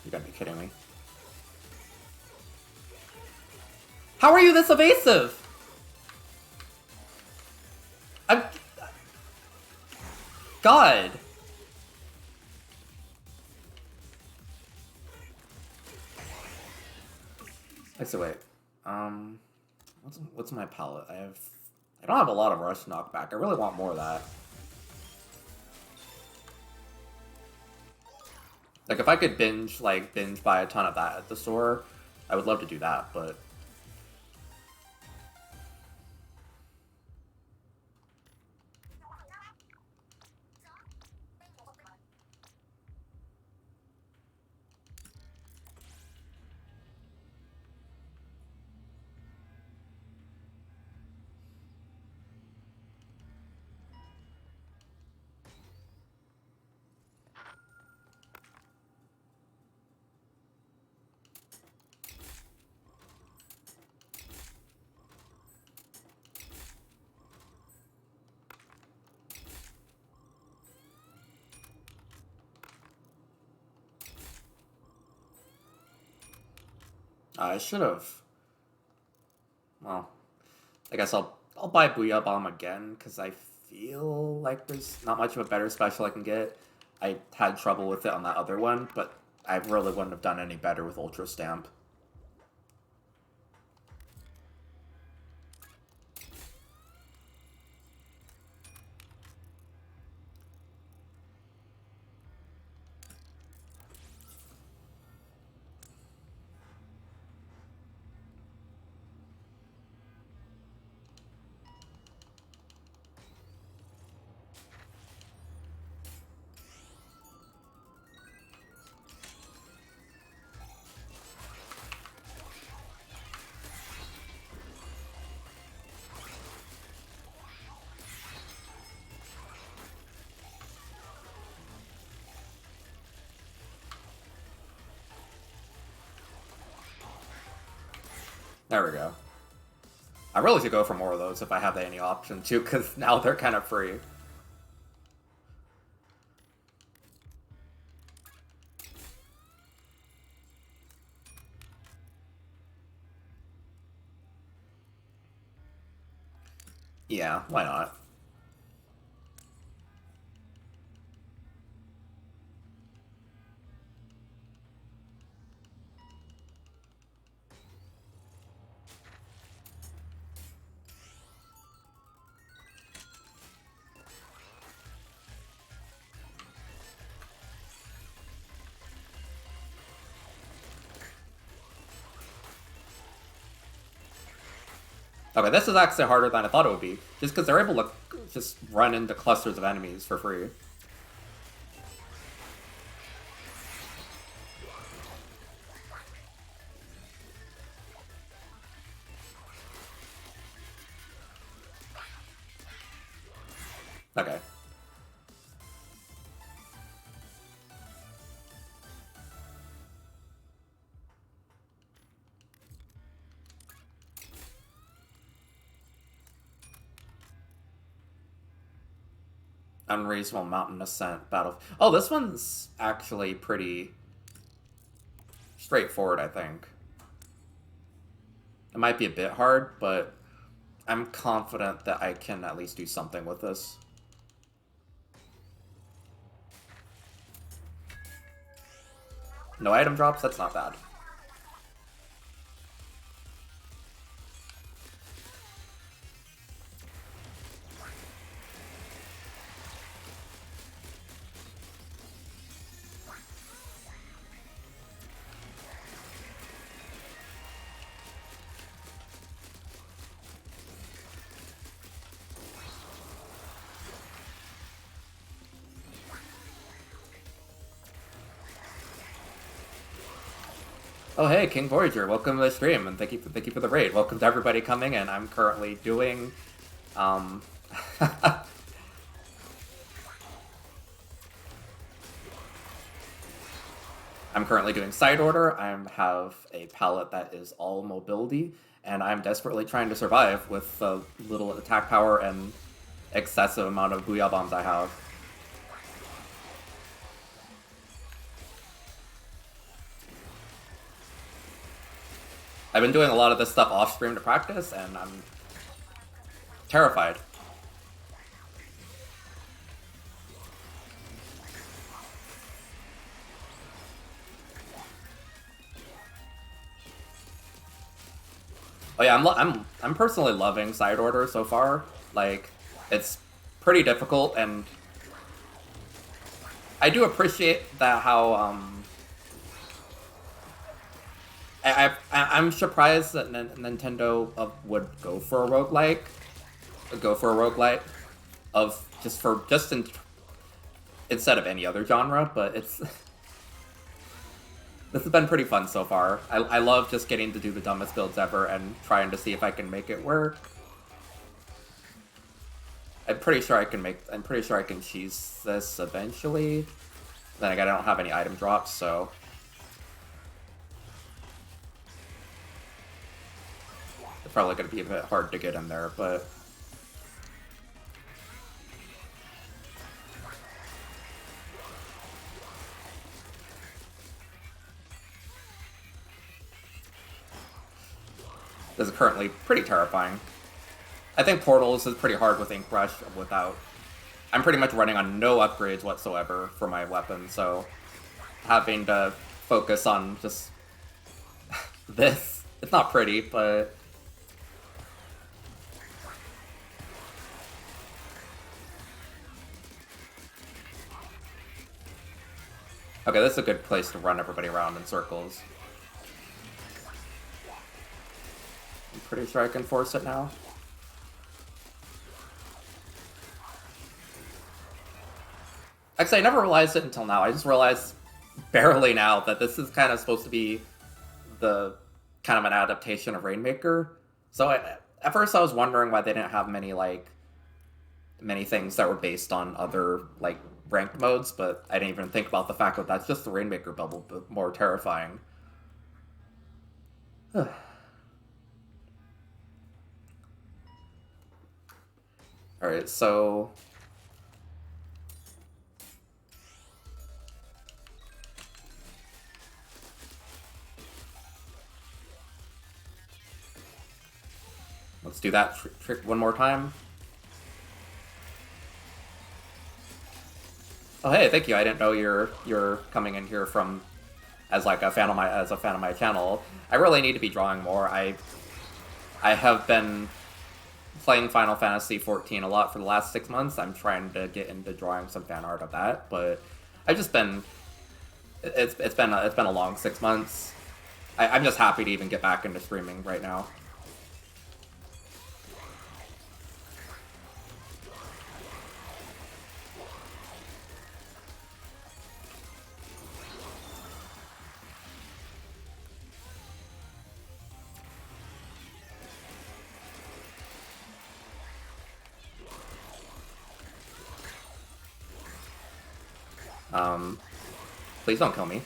You gotta be kidding me. How are you this evasive? I'm... God. Actually, wait. What's my palette? I don't have a lot of rush knockback. I really want more of that. Like, if I could binge buy a ton of that at the store, I would love to do that, but... I should have. Well, I guess I'll buy Booyah Bomb again because I feel like there's not much of a better special I can get. I had trouble with it on that other one, but I really wouldn't have done any better with Ultra Stamp. There we go. I really should go for more of those if I have any option too, because now they're kind of free. Yeah, why not? Okay, this is actually harder than I thought it would be, just because they're able to just run into clusters of enemies for free. Okay. Unreasonable mountain ascent battle. Oh, this one's actually pretty straightforward, I think. It might be a bit hard, but I'm confident that I can at least do something with this. No item drops? That's not bad. Oh hey, King Voyager, welcome to the stream, and thank you for the raid. Welcome to everybody coming in. I'm currently doing, I'm currently doing side order. I have a palette that is all mobility, and I'm desperately trying to survive with the little attack power and excessive amount of Booyah Bombs I have. I've been doing a lot of this stuff off stream to practice, and I'm terrified. Oh yeah, I'm personally loving side order so far. Like, it's pretty difficult, and I do appreciate that how I'm surprised that Nintendo would go for a roguelike, of instead of any other genre, but it's this has been pretty fun so far. I love just getting to do the dumbest builds ever and trying to see if I can make it work. I'm pretty sure I can cheese this eventually. Then again, I don't have any item drops, so it's probably going to be a bit hard to get in there, but This is currently pretty terrifying. I think Portals is pretty hard with Ink Rush without... I'm pretty much running on no upgrades whatsoever for my weapon, so having to focus on just this. It's not pretty, but... Okay, this is a good place to run everybody around in circles. I'm pretty sure I can force it now. Actually, I never realized it until now. I just realized barely now that this is kind of supposed to be the kind of an adaptation of Rainmaker. So at first I was wondering why they didn't have many things that were based on other like ranked modes, but I didn't even think about the fact that that's just the Rainmaker bubble, but more terrifying. Alright, so... let's do that trick one more time. Oh hey, thank you. I didn't know you're coming in here from as a fan of my channel. I really need to be drawing more. I have been playing Final Fantasy XIV a lot for the last 6 months. I'm trying to get into drawing some fan art of that, but I've just been it's been a long 6 months. I'm just happy to even get back into streaming right now. Please don't kill me.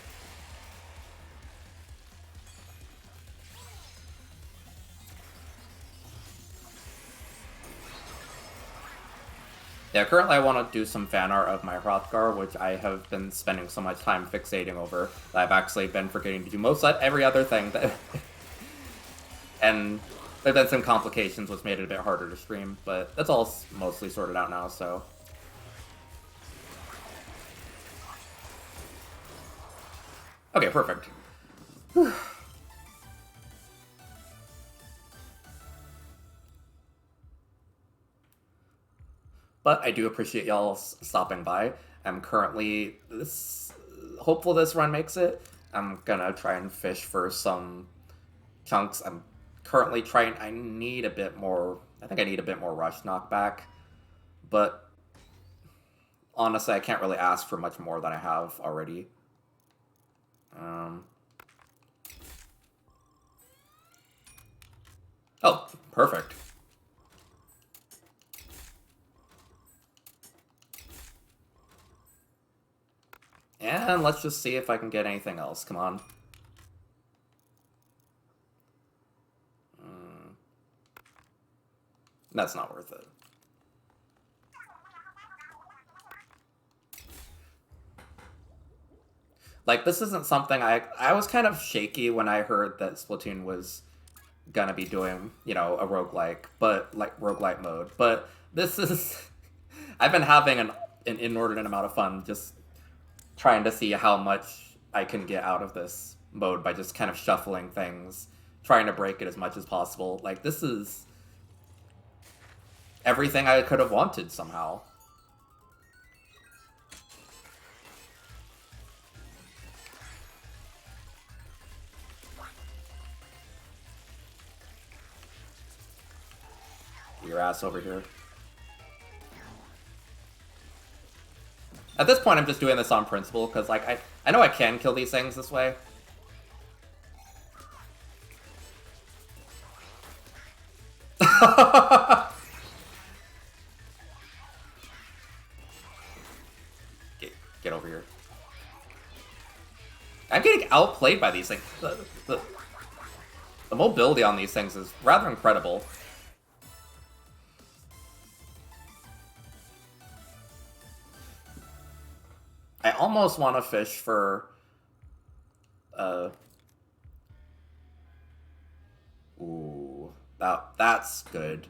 Yeah, currently I want to do some fan art of my Hrothgar, which I have been spending so much time fixating over that I've actually been forgetting to do most every other thing that... and there have been some complications which made it a bit harder to stream, but that's all mostly sorted out now, so... Okay, perfect. Whew. But I do appreciate y'all stopping by. I'm currently hopeful this run makes it. I'm gonna try and fish for some chunks. I'm currently trying. I need a bit more. I think I need a bit more rush knockback, but honestly, I can't really ask for much more than I have already. Oh, perfect. And let's just see if I can get anything else. Come on. That's not worth it. Like, this isn't something I was kind of shaky when I heard that Splatoon was gonna be doing, you know, a roguelike, but like roguelite mode. But this is I've been having an inordinate amount of fun just trying to see how much I can get out of this mode by just kind of shuffling things, trying to break it as much as possible. Like, this is everything I could have wanted somehow. Your ass over here. At this point, I'm just doing this on principle, because, like, I know I can kill these things this way. Get over here. I'm getting outplayed by these things. The mobility on these things is rather incredible. I almost want to fish for... Ooh. That's good.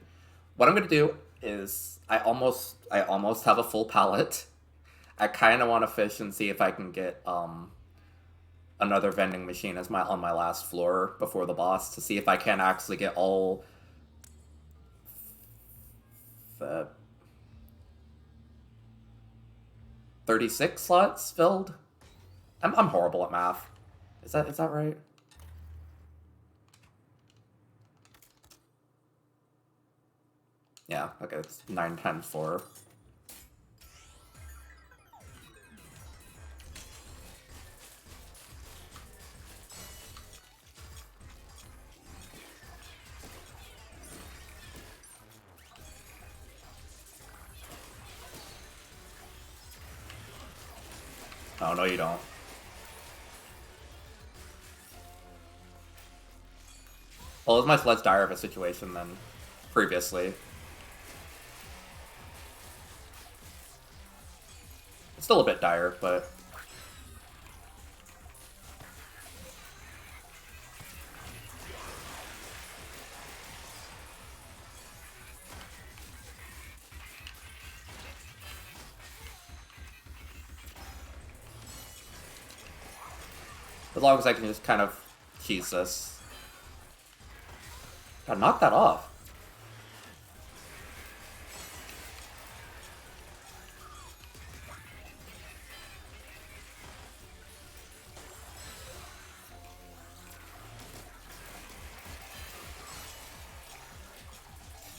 What I'm gonna do is I almost have a full pallet. I kind of want to fish and see if I can get another vending machine as my on my last floor before the boss to see if I can actually get all the 36 slots filled. I'm horrible at math. Is that right? Yeah, okay, it's 9 times 4. Oh, no, you don't. Well, it's much less dire of a situation than previously. It's still a bit dire, but... as long as I can just kind of cheese this. God, knock that off.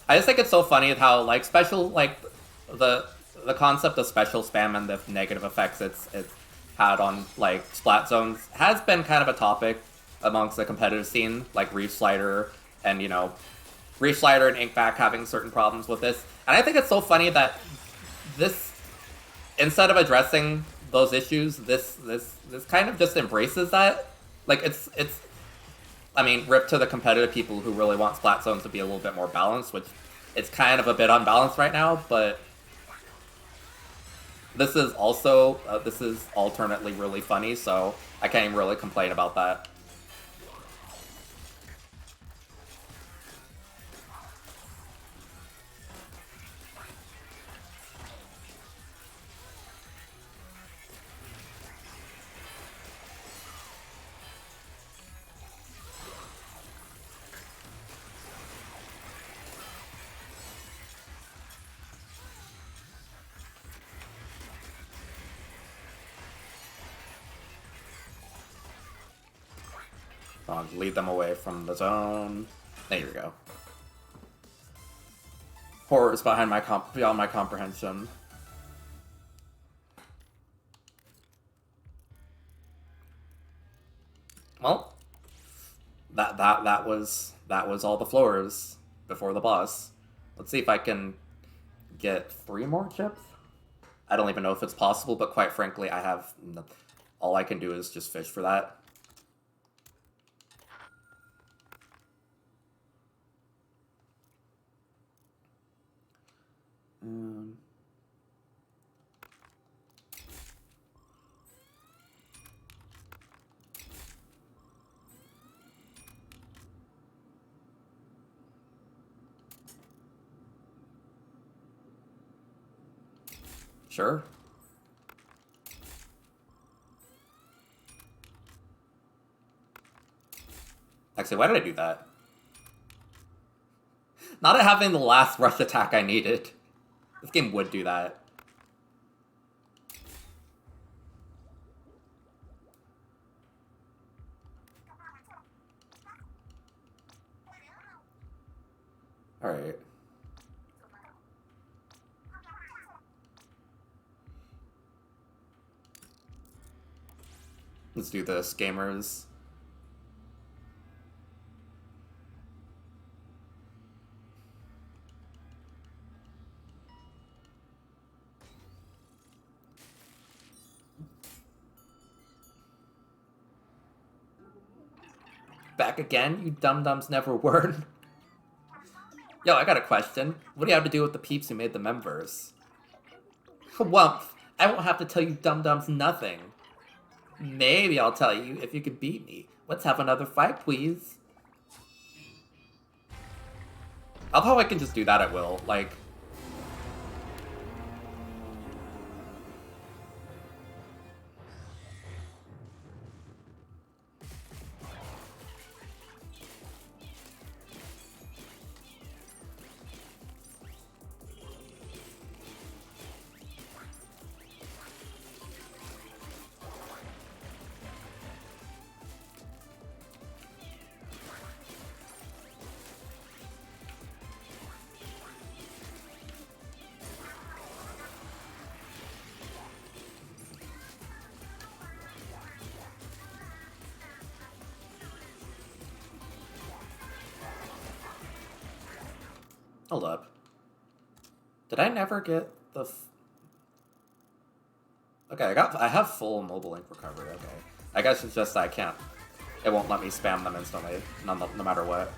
I just think it's so funny how like special like the concept of special spam and the negative effects it's had on like splat zones has been kind of a topic amongst the competitive scene, like Reef Slider and Reef Slider and Inkback having certain problems with this. And I think it's so funny that this, instead of addressing those issues, this kind of just embraces that. Like it's I mean, rip to the competitive people who really want splat zones to be a little bit more balanced, which it's kind of a bit unbalanced right now, but this is also, this is alternately really funny, so I can't even really complain about that. Lead them away from the zone. There you go. Horrors beyond my comprehension. Well, that was all the floors before the boss. Let's see if I can get 3 more chips. I don't even know if it's possible, but quite frankly, I have all I can do is just fish for that. Sure. Actually, why did I do that? Not having the last rush attack I needed. This game would do that. Alright. Let's do this, gamers. Back again? You dum-dums never were. Yo, I got a question. What do you have to do with the peeps who made the members? Well, I won't have to tell you dum-dums nothing. Maybe I'll tell you if you can beat me. Let's have another fight, please. I love how I can just do that at will. Like, hold up. Did I never get the... Okay, I have full Mobile Link recovery, okay. I guess it's just I can't... It won't let me spam them instantly, no matter what.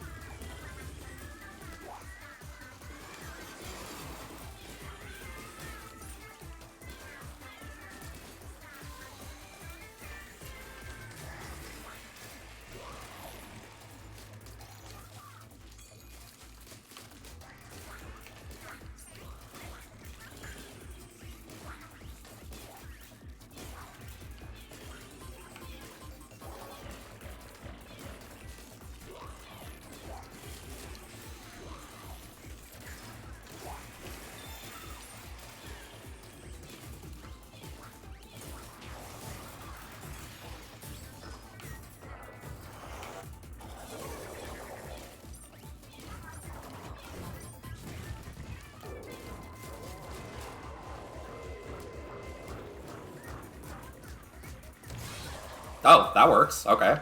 Oh, that works. Okay.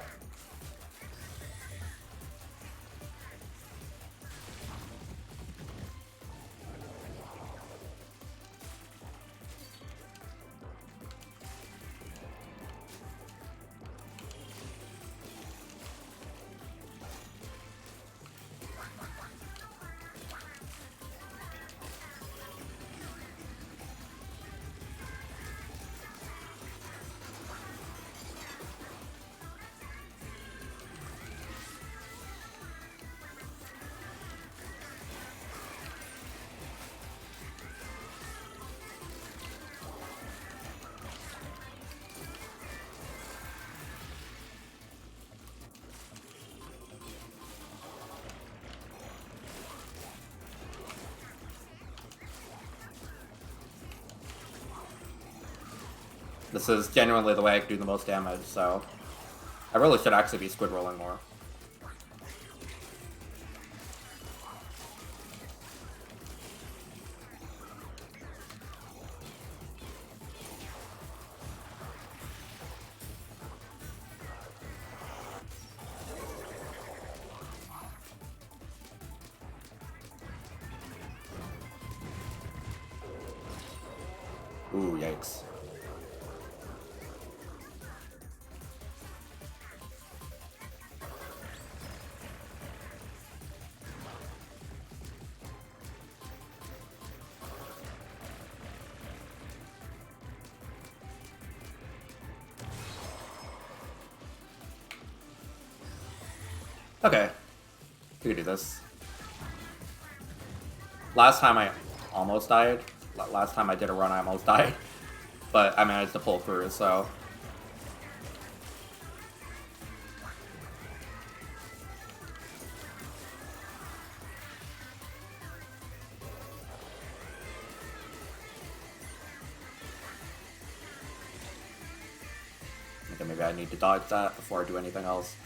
This is genuinely the way I can do the most damage, so... I really should actually be squid rolling more. Ooh, yikes. Okay. We can do this. Last time I almost died. Last time I did a run, I almost died. But I managed to pull through, so... Okay, maybe I need to dodge that before I do anything else.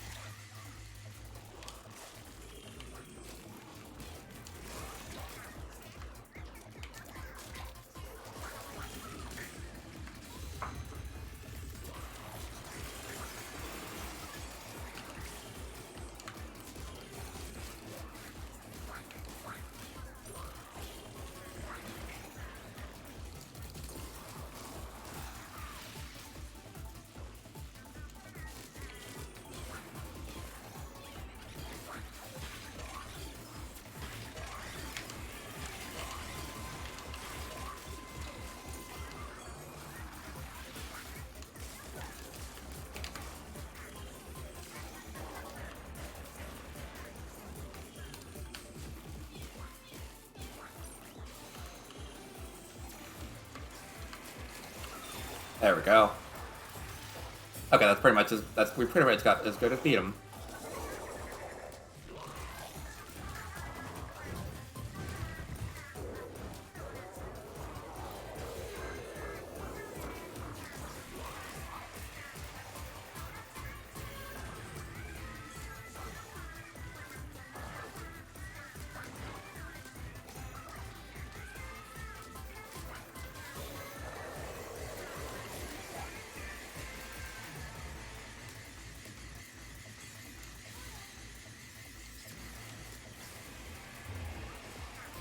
There we go. Okay, that's pretty much we pretty much got as good as beat him.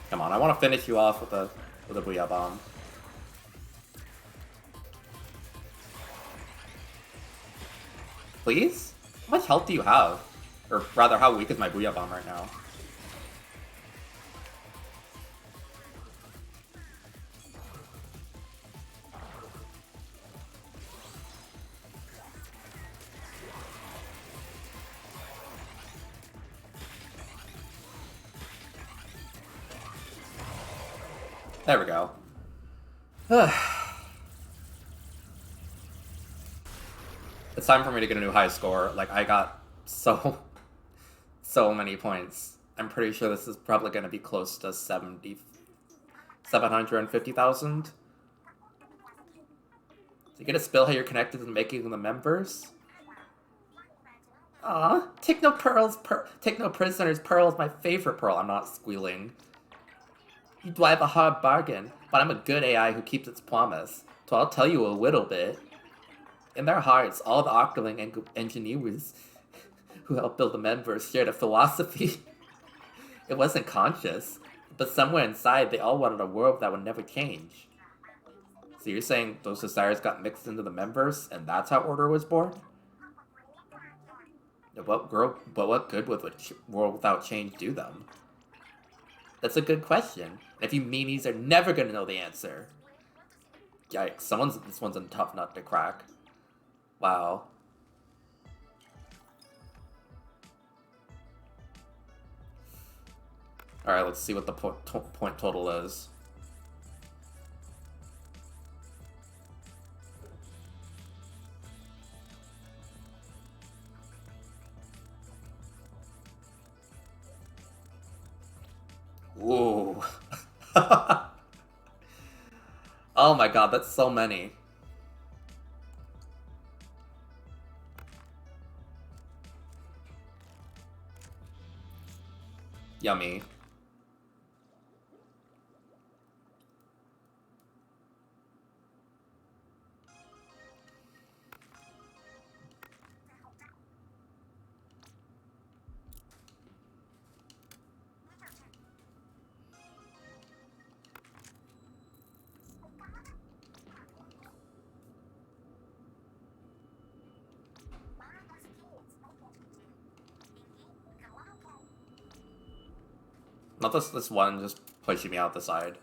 Come on, I want to finish you off with a Booyah Bomb. Please? How much health do you have? Or rather, how weak is my Booyah Bomb right now? There we go. It's time for me to get a new high score. Like, I got so many points. I'm pretty sure this is probably going to be close to 750,000. So you get a spill how you're connected to making the members? Aw, take no prisoners. Pearl is my favorite Pearl. I'm not squealing. You do have a hard bargain, but I'm a good AI who keeps its promise. So I'll tell you a little bit. In their hearts, all the Octoling engineers who helped build the members shared a philosophy. It wasn't conscious, but somewhere inside they all wanted a world that would never change. So you're saying those desires got mixed into the members, and that's how Order was born? But what good would a world without change do them? That's a good question. If you meanies are never gonna know the answer. Yikes, this one's a tough nut to crack. Wow. Alright, let's see what the point total is. Ooh. Oh my god, that's so many. Yummy. Not this one just pushing me out the side.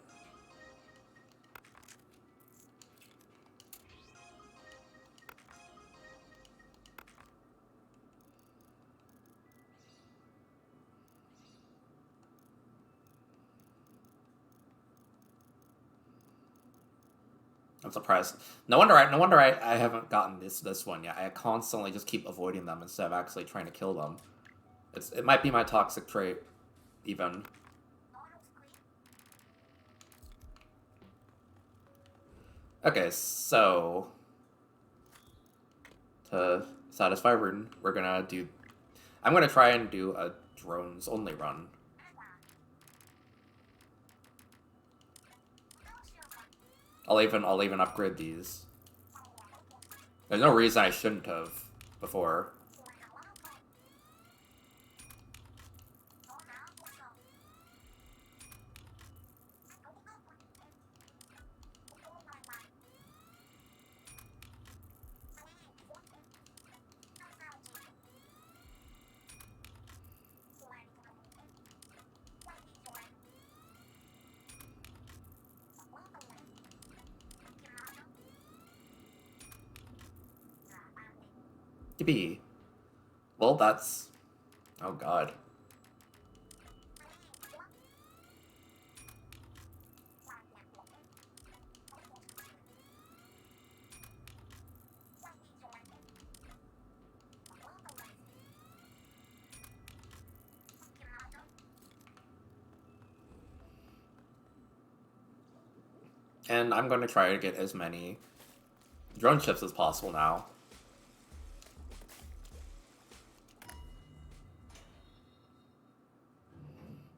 I'm surprised. No wonder I haven't gotten this one yet. I constantly just keep avoiding them instead of actually trying to kill them. It might be my toxic trait, even. Okay, so to satisfy Rune, I'm gonna try and do a drones only run. I'll even upgrade these. There's no reason I shouldn't have before. Yippee. Well, that's... Oh, God. And I'm going to try to get as many drone ships as possible now.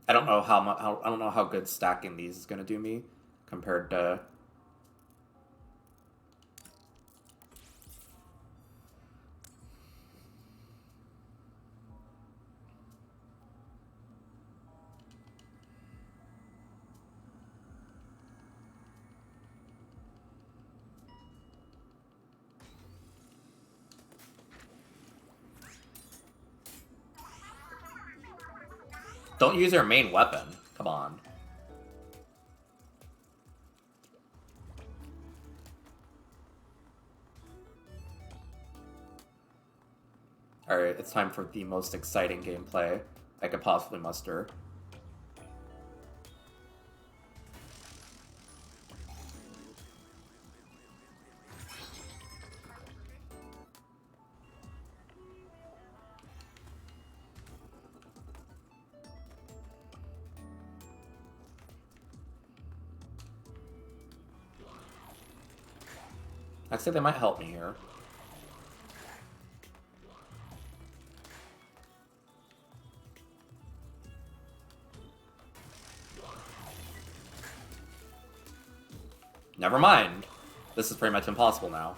I don't know I don't know how good stacking these is going to do me compared to. Don't use your main weapon. Come on. Alright, it's time for the most exciting gameplay I could possibly muster. Actually, they might help me here. Never mind. This is pretty much impossible now.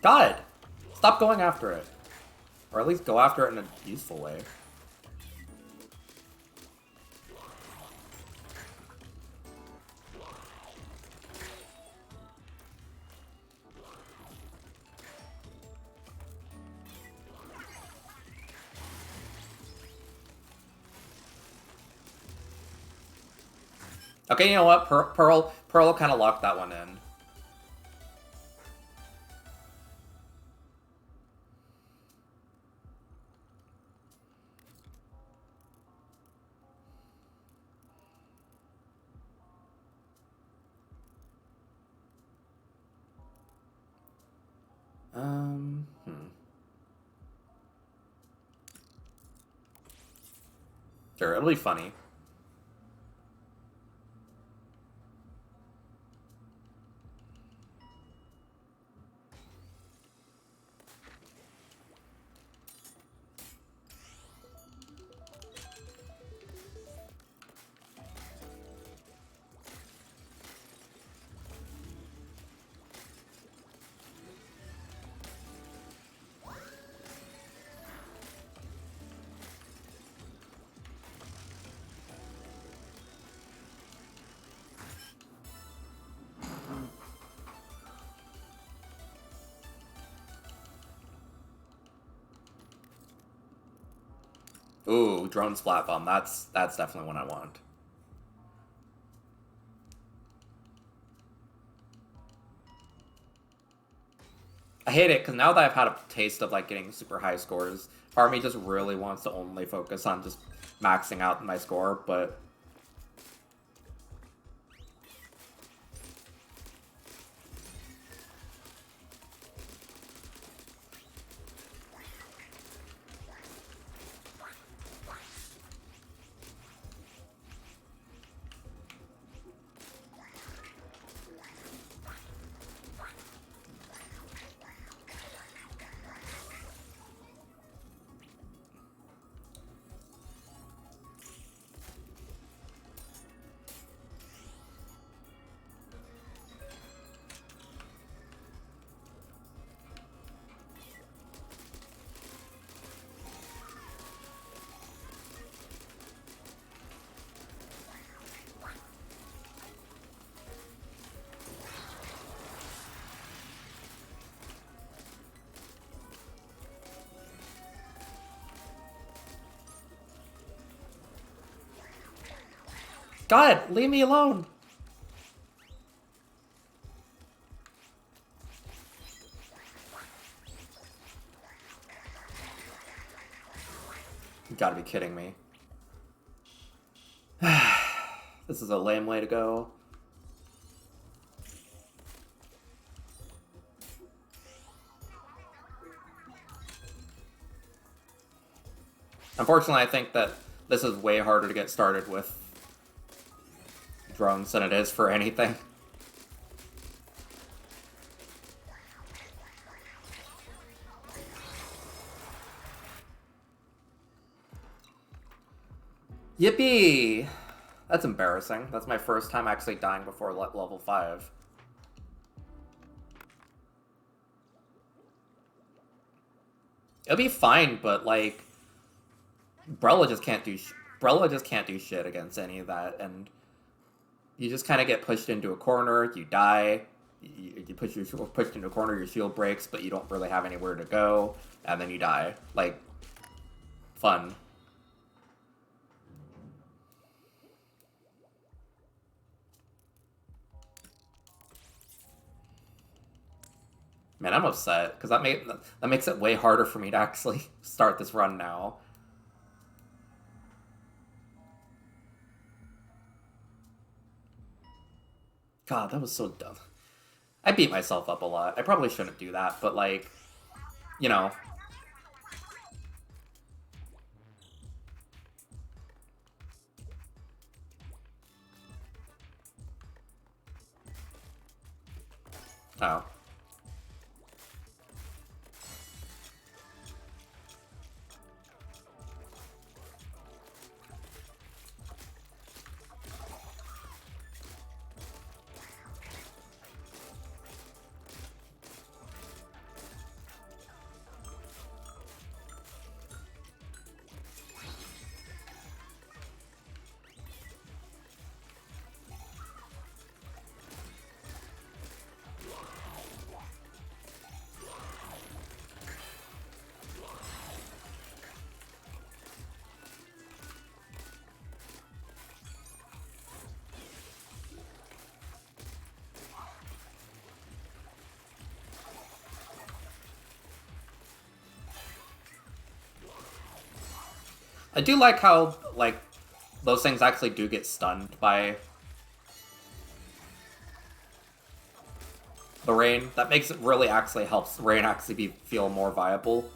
God! Stop going after it. Or at least go after it in a useful way. Okay, you know what? Pearl kind of locked that one in. Sure, it'll be funny. Ooh, drone splat bomb. That's definitely what I want. I hate it because now that I've had a taste of like getting super high scores, part of me just really wants to only focus on just maxing out my score, but God, leave me alone. You gotta be kidding me. This is a lame way to go. Unfortunately, I think that this is way harder to get started with drones than it is for anything. Yippee! That's embarrassing. That's my first time actually dying before level 5. It'll be fine, but like Brella just can't do shit against any of that, and you just kind of get pushed into a corner. You die. You pushed into a corner. Your shield breaks, but you don't really have anywhere to go, and then you die. Like, fun. Man, I'm upset because that makes it way harder for me to actually start this run now. God, that was so dumb. I beat myself up a lot. I probably shouldn't do that, but like, you know. Oh. I do like how, like, those things actually do get stunned by the rain. That makes it really actually helps rain actually feel more viable.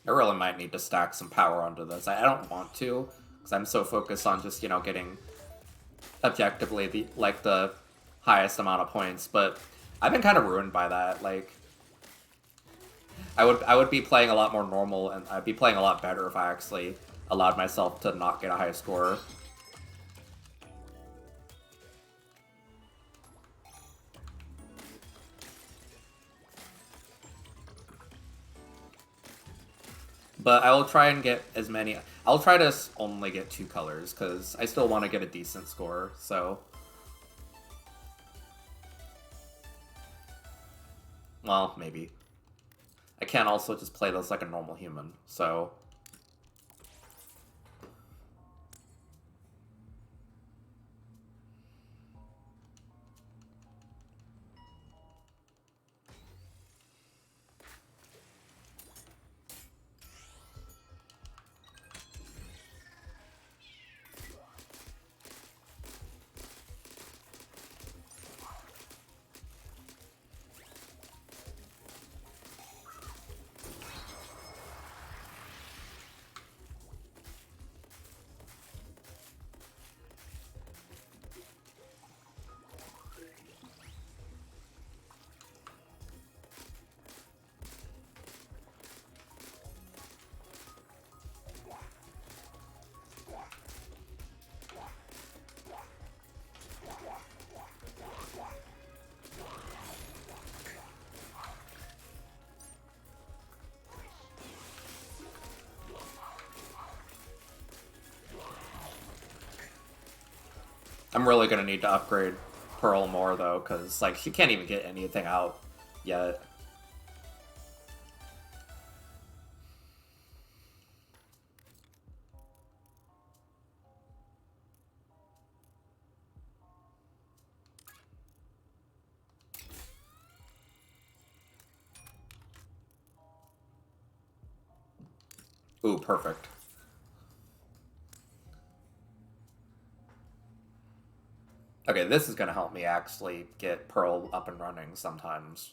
I really might need to stack some power onto this. I don't want to, because I'm so focused on just, you know, getting objectively the highest amount of points, but I've been kind of ruined by that. Like, I would be playing a lot more normal, and I'd be playing a lot better if I actually allowed myself to not get a high score. But I will try and get as many. I'll try to only get 2 colors, because I still want to get a decent score, so. Well, maybe. I can't also just play this like a normal human, so. I'm really gonna need to upgrade Pearl more though, because like she can't even get anything out yet. Ooh, perfect. Okay, this is gonna help me actually get Pearl up and running sometimes.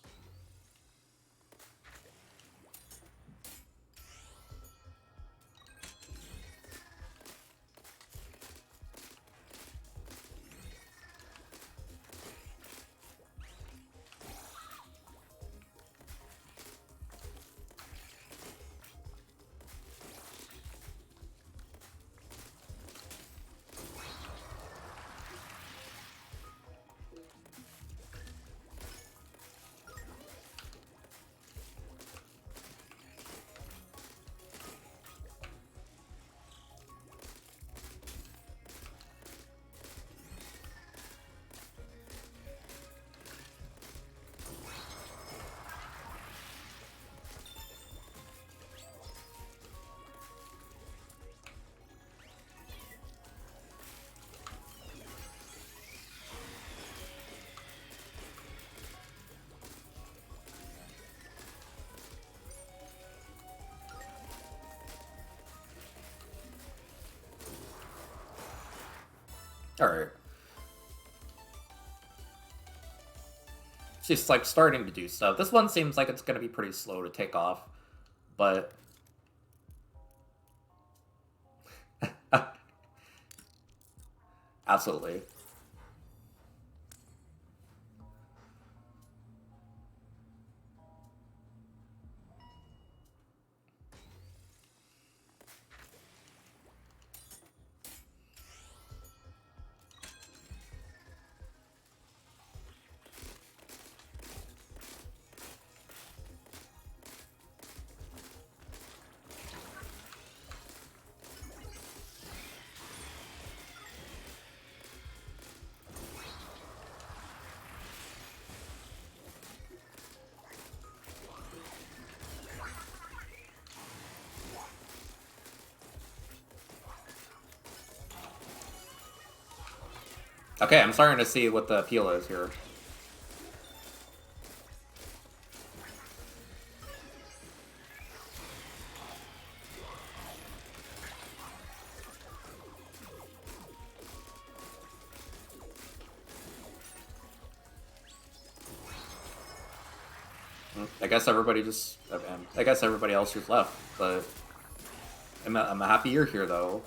Alright. She's like starting to do stuff. This one seems like it's gonna be pretty slow to take off, but absolutely. Okay, I'm starting to see what the appeal is here. I guess everybody just... I guess everybody else just left, but... I'm happy you're here, though.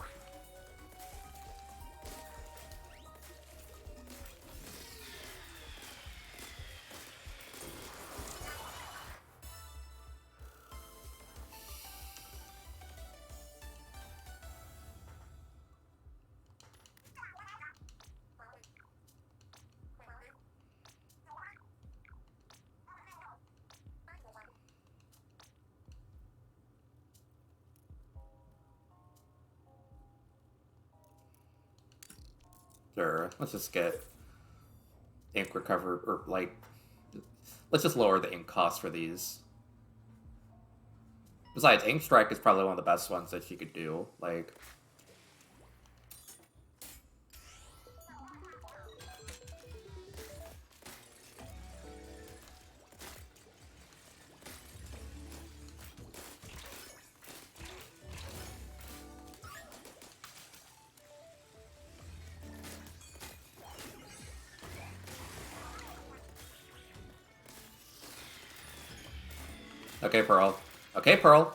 Sure, let's just get ink recover, or like... Let's just lower the ink cost for these. Besides, Ink Strike is probably one of the best ones that you could do. Like... Okay, Pearl. Okay, Pearl.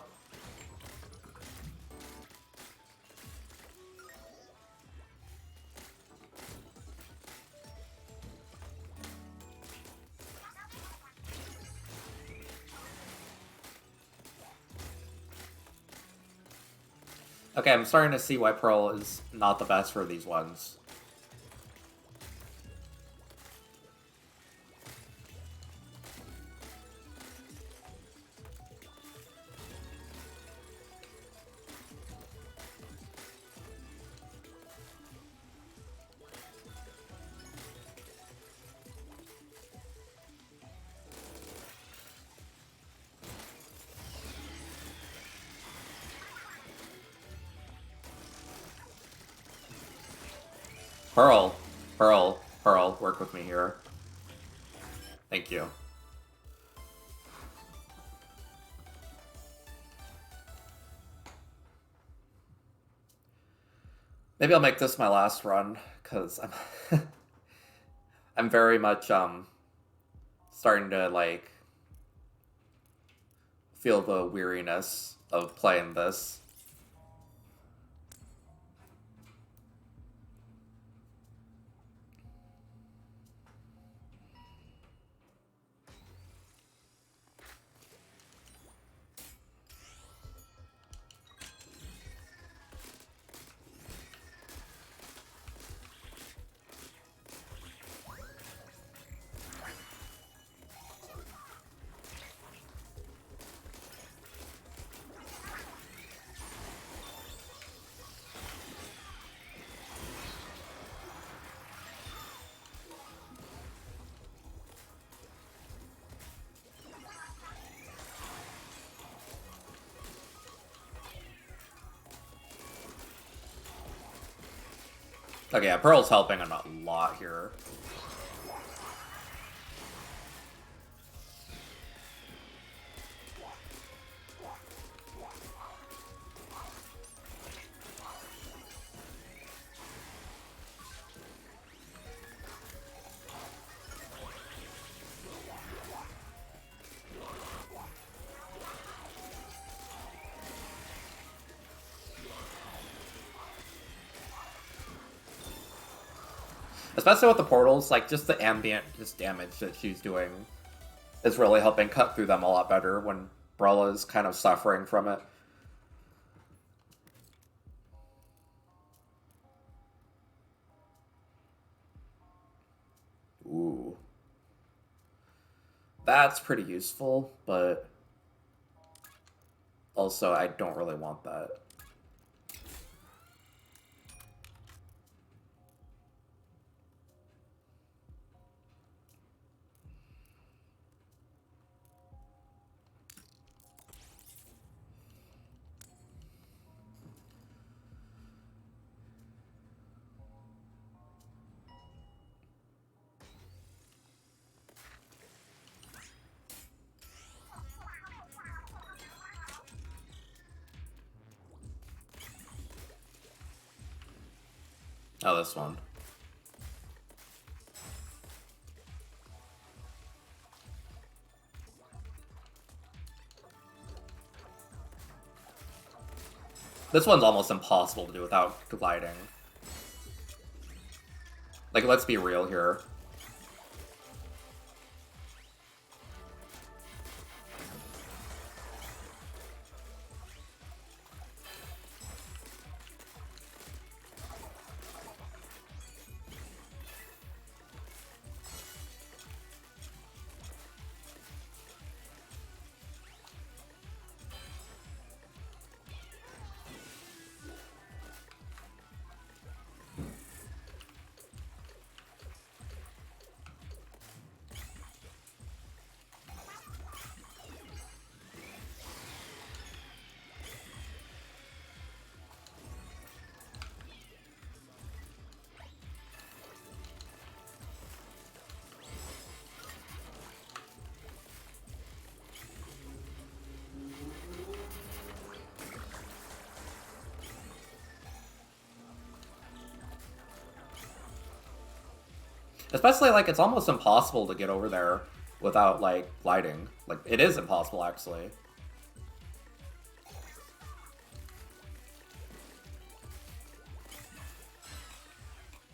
Okay, I'm starting to see why Pearl is not the best for these ones. Pearl, Pearl, Pearl, work with me here. Thank you. Maybe I'll make this my last run, because I'm I'm very much starting to like feel the weariness of playing this. Okay, yeah, Pearl's helping a lot here. Especially with the portals, like, just the ambient damage that she's doing is really helping cut through them a lot better when Brella's kind of suffering from it. Ooh. That's pretty useful, but also I don't really want that. Oh, this one. This one's almost impossible to do without gliding. Like, let's be real here. Especially, like, it's almost impossible to get over there without, like, gliding. Like, it is impossible, actually.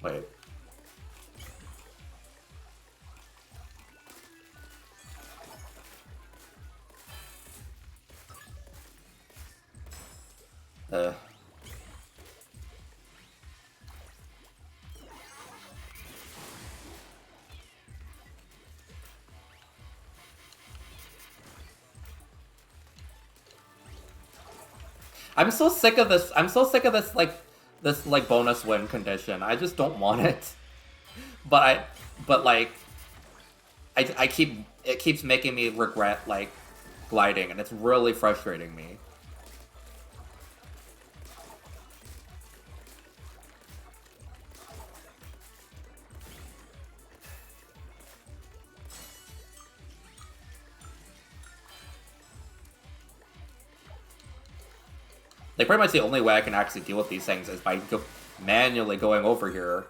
Wait. Uh... I'm so sick of this. I'm so sick of this, like, bonus win condition. I just don't want it. But like, it keeps making me regret, like, gliding, and it's really frustrating me. Like, pretty much the only way I can actually deal with these things is by manually going over here.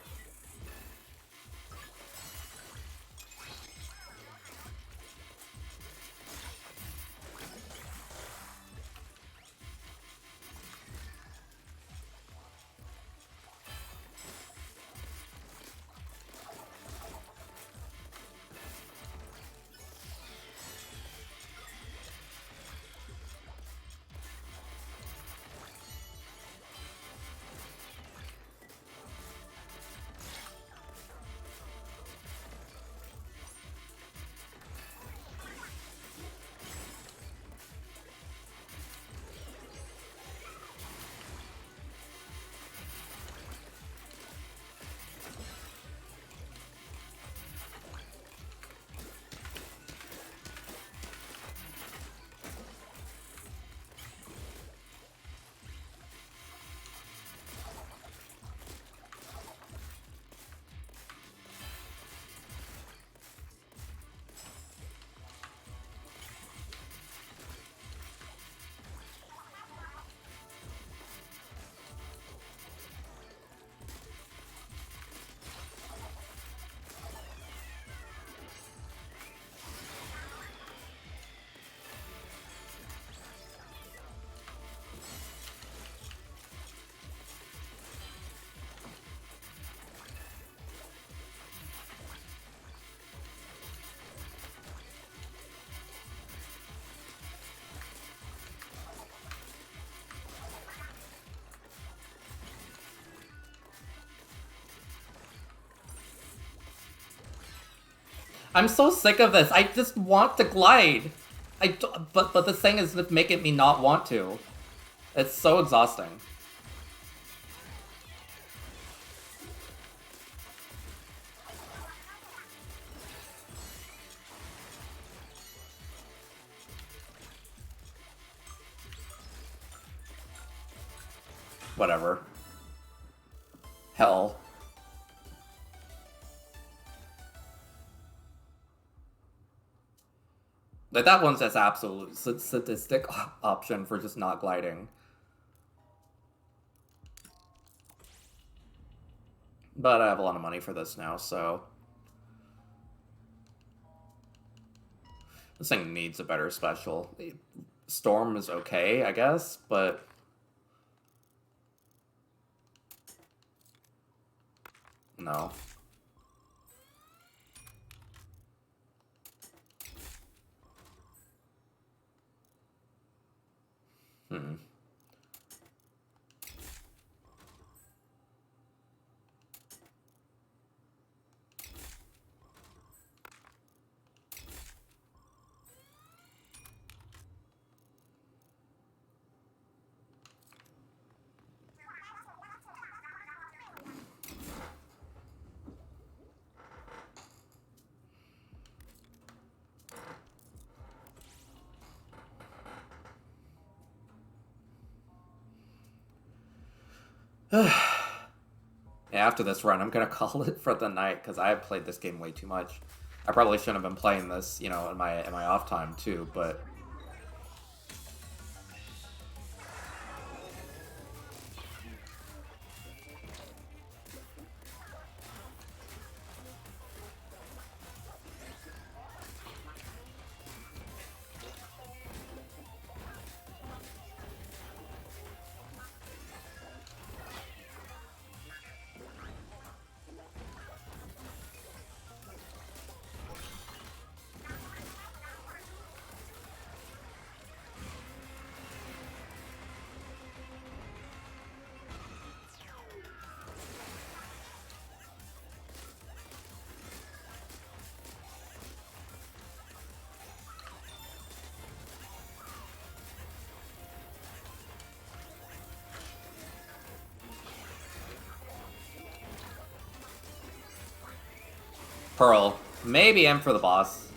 I'm so sick of this. I just want to glide. But this thing is making me not want to. It's so exhausting. Whatever. Hell. Like, that one's just absolute sadistic option for just not gliding. But I have a lot of money for this now, so... This thing needs a better special. Storm is okay, I guess, but... No. Hmm. After this run, I'm gonna call it for the night because I have played this game way too much. I probably shouldn't have been playing this, you know, in my off time too, but... Pearl. Maybe M for the boss.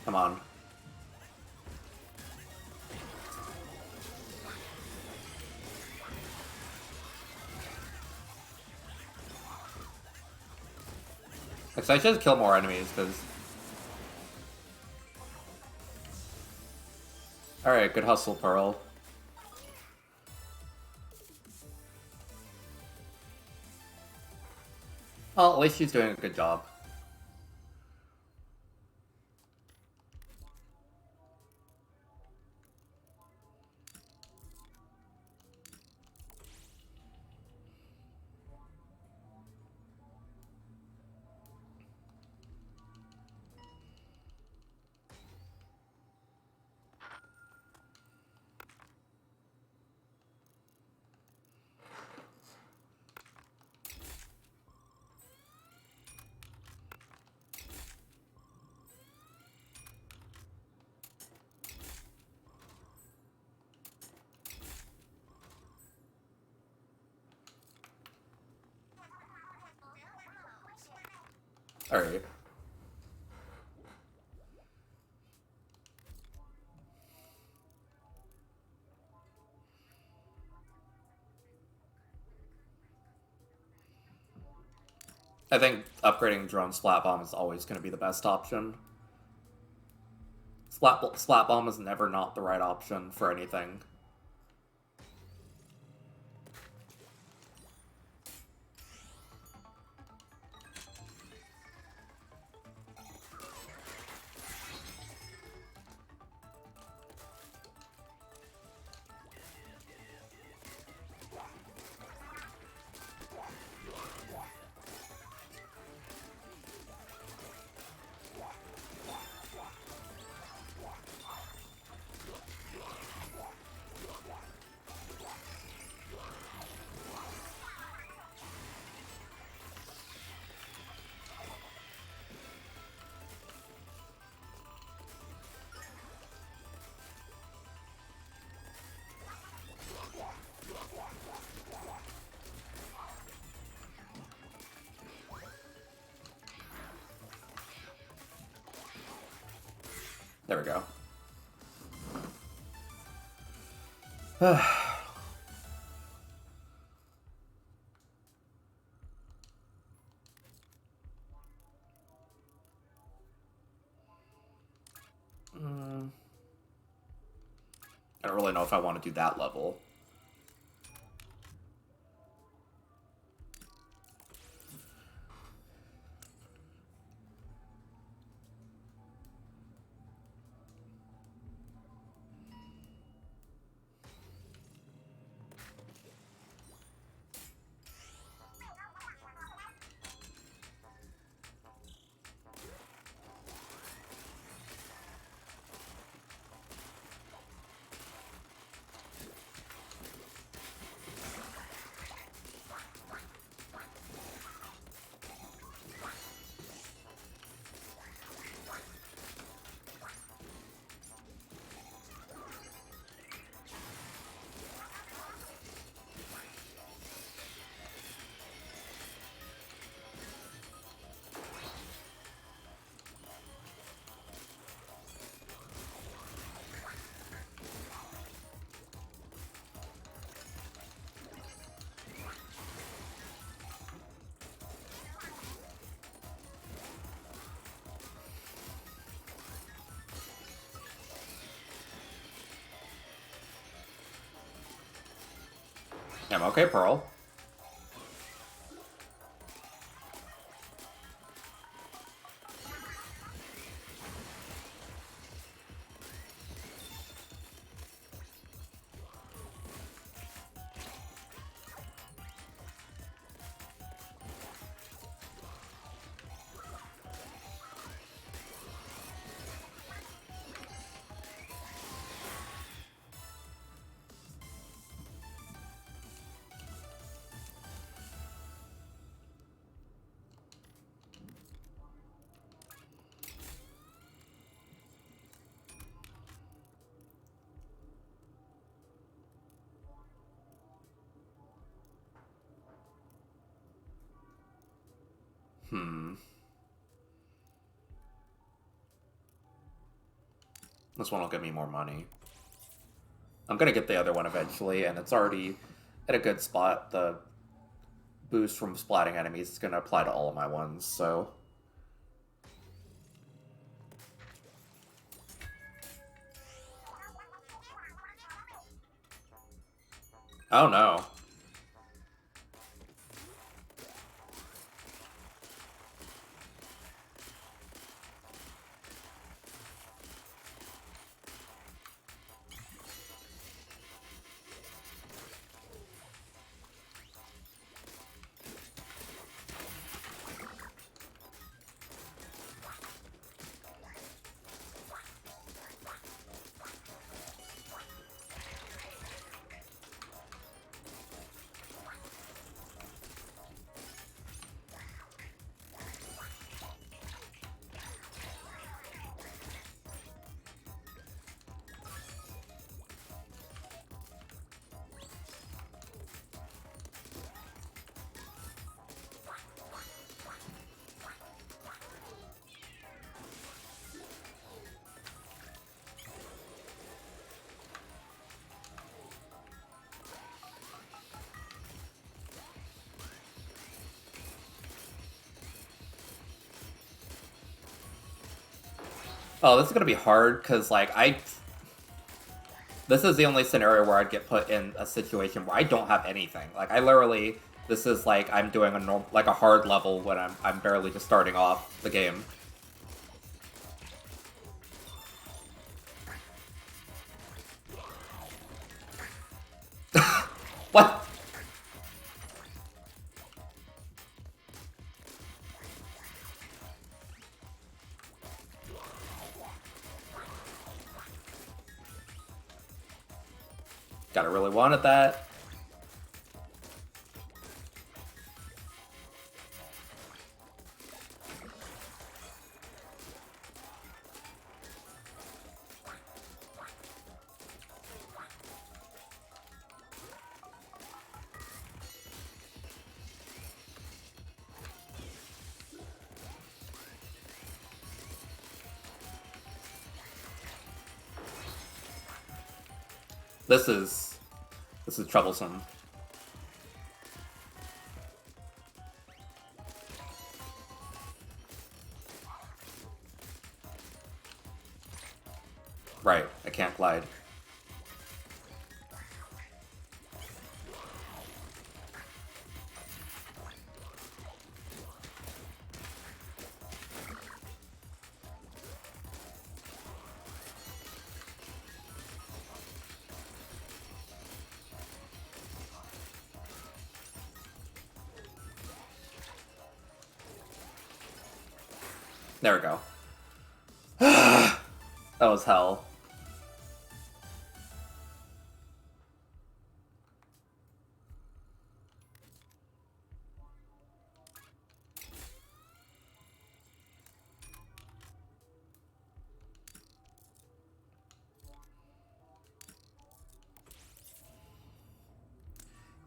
Come on. Because I should kill more enemies, because... Alright, good hustle, Pearl. Well, at least she's doing a good job. Alright. I think upgrading Drone Splat Bomb is always going to be the best option. Splat Bomb is never not the right option for anything. There we go. I don't really know if I want to do that level. I'm okay, Pearl. Hmm. This one will give me more money. I'm gonna get the other one eventually, and it's already at a good spot. The boost from splatting enemies is gonna apply to all of my ones, so... Oh no. Oh, this is gonna be hard, because, like, This is the only scenario where I'd get put in a situation where I don't have anything. Like, I literally... This is like I'm doing a hard level when I'm barely just starting off the game. What? Gotta really wanted that. This is troublesome. Right, I can't glide. There we go. That was hell.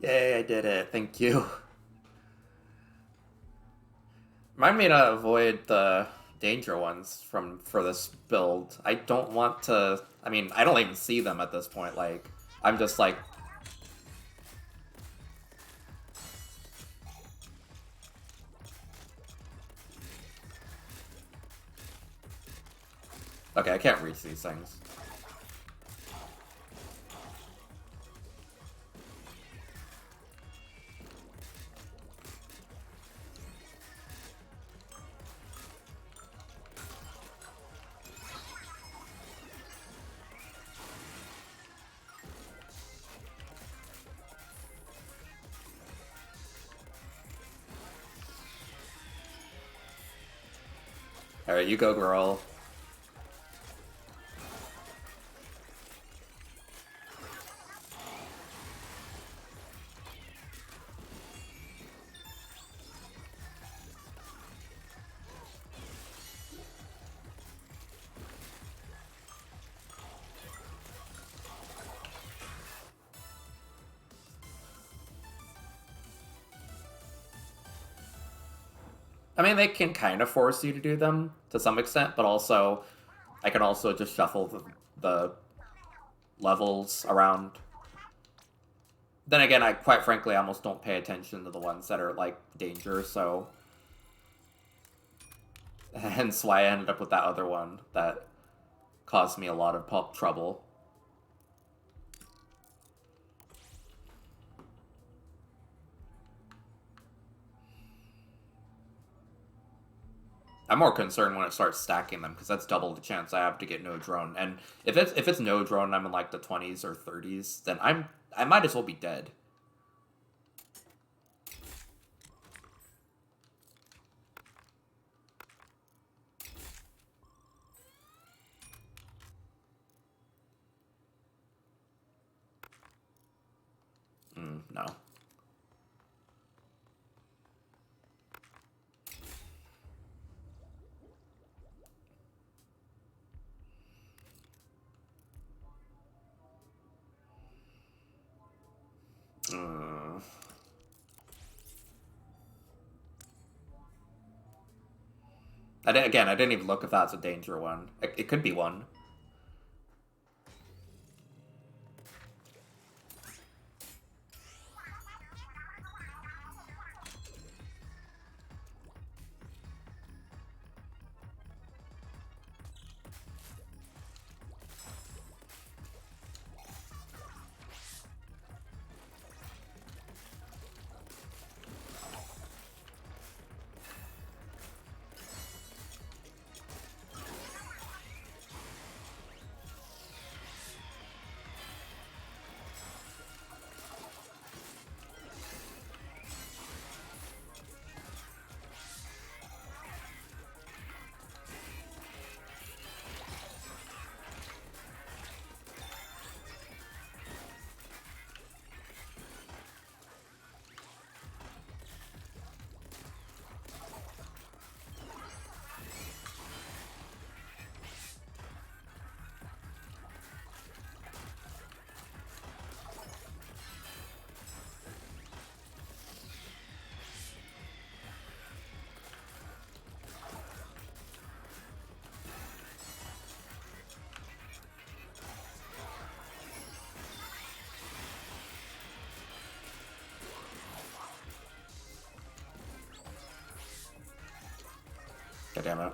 Yay, I did it. Thank you. Remind me to avoid the danger ones for this build. I don't want to... I mean, I don't even see them at this point. Like, I'm just like... Okay, I can't reach these things. Alright, you go, girl. I mean, they can kind of force you to do them to some extent, but also I can also just shuffle the levels around. Then again, I quite frankly almost don't pay attention to the ones that are like danger, so hence why I ended up with that other one that caused me a lot of trouble. I'm more concerned when it starts stacking them because that's double the chance I have to get no drone. And if it's no drone, I'm in like the 20s or 30s, then I might as well be dead. No. I didn't even look if that's a danger one. It could be one. God damn it.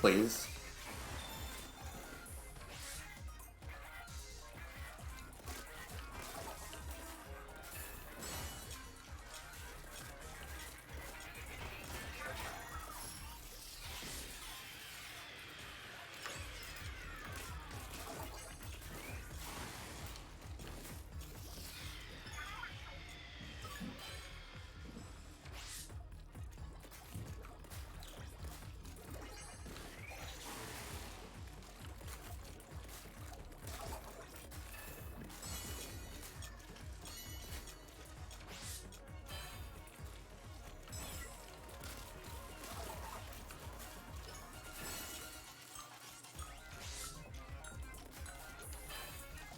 Please.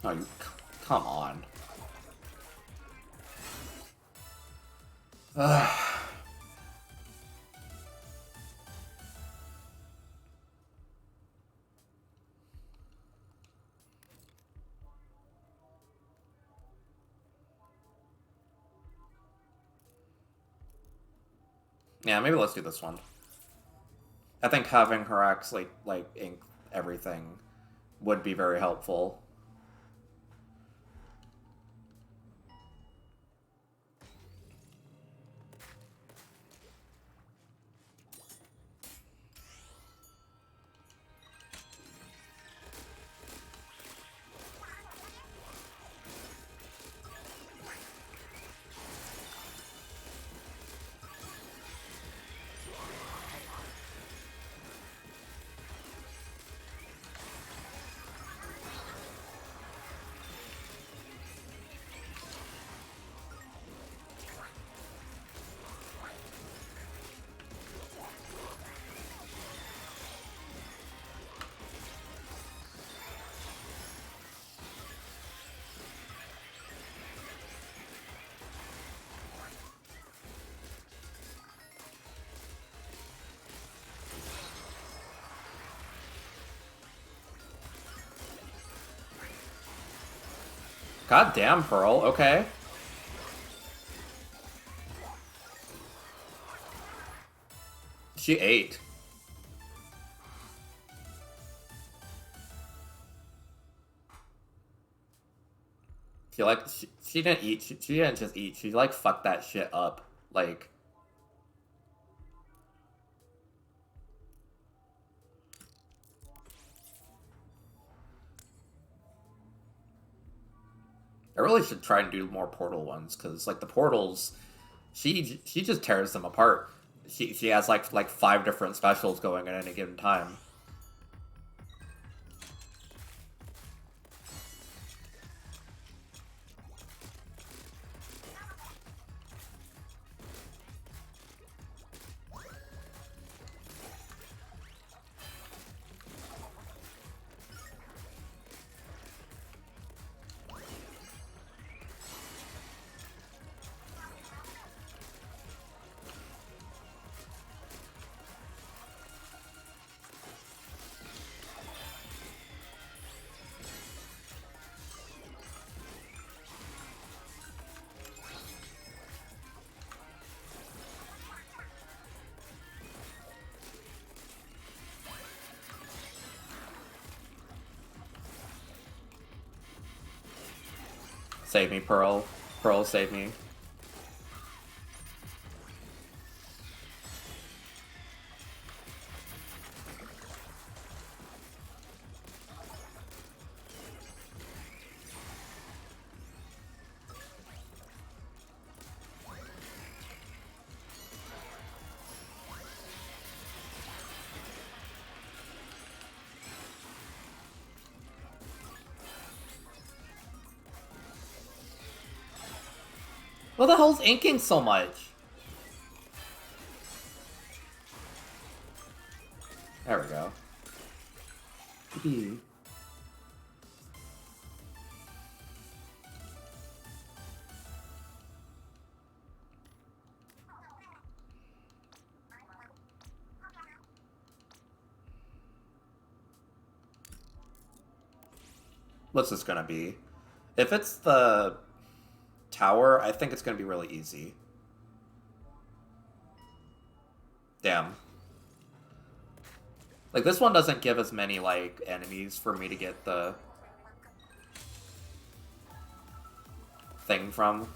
Oh, come on. Yeah, maybe let's do this one. I think having her actually like ink everything would be very helpful. God damn, Pearl. Okay. She ate. She didn't eat. She didn't just eat. She like fucked that shit up. Like, I really should try and do more portal ones because like the portals, she just tears them apart. She has like 5 different specials going at any given time. Save me, Pearl. Pearl, save me. What the hell's inking so much? There we go. What's this gonna be? If it's the tower, I think it's gonna be really easy. Damn. Like, this one doesn't give as many, like, enemies for me to get the thing from.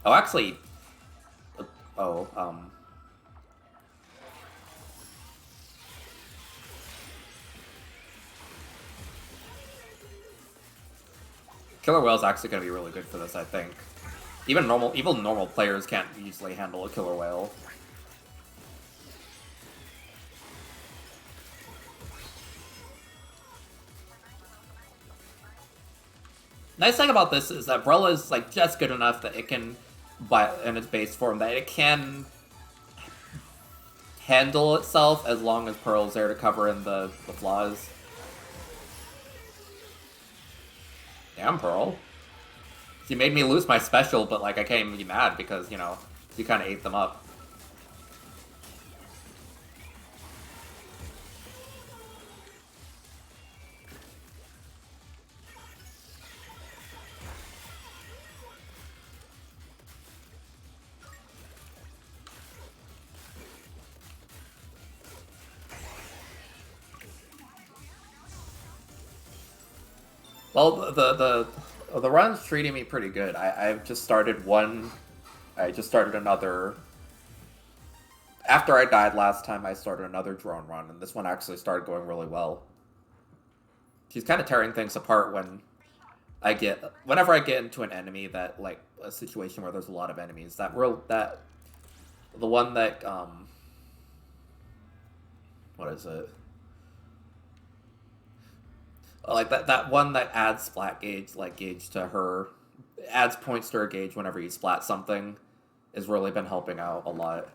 Oh, actually... Oh, Killer Whale's actually gonna be really good for this, I think. Even normal players can't easily handle a Killer Whale. Nice thing about this is that Brella is like just good enough that it can, but in its base form, that it can handle itself as long as Pearl's there to cover in the flaws. Damn, Pearl. She made me lose my special, but like I can't even be mad because, you know, she kind of ate them up. Well, the run's treating me pretty good. I've just started one. I just started another. After I died last time, I started another drone run, and this one actually started going really well. She's kind of tearing things apart whenever I get into an enemy that, like, a situation where there's a lot of enemies. The one that, what is it? Like that one that adds splat gauge, like, gauge to her adds points to her gauge whenever you splat something, has really been helping out a lot.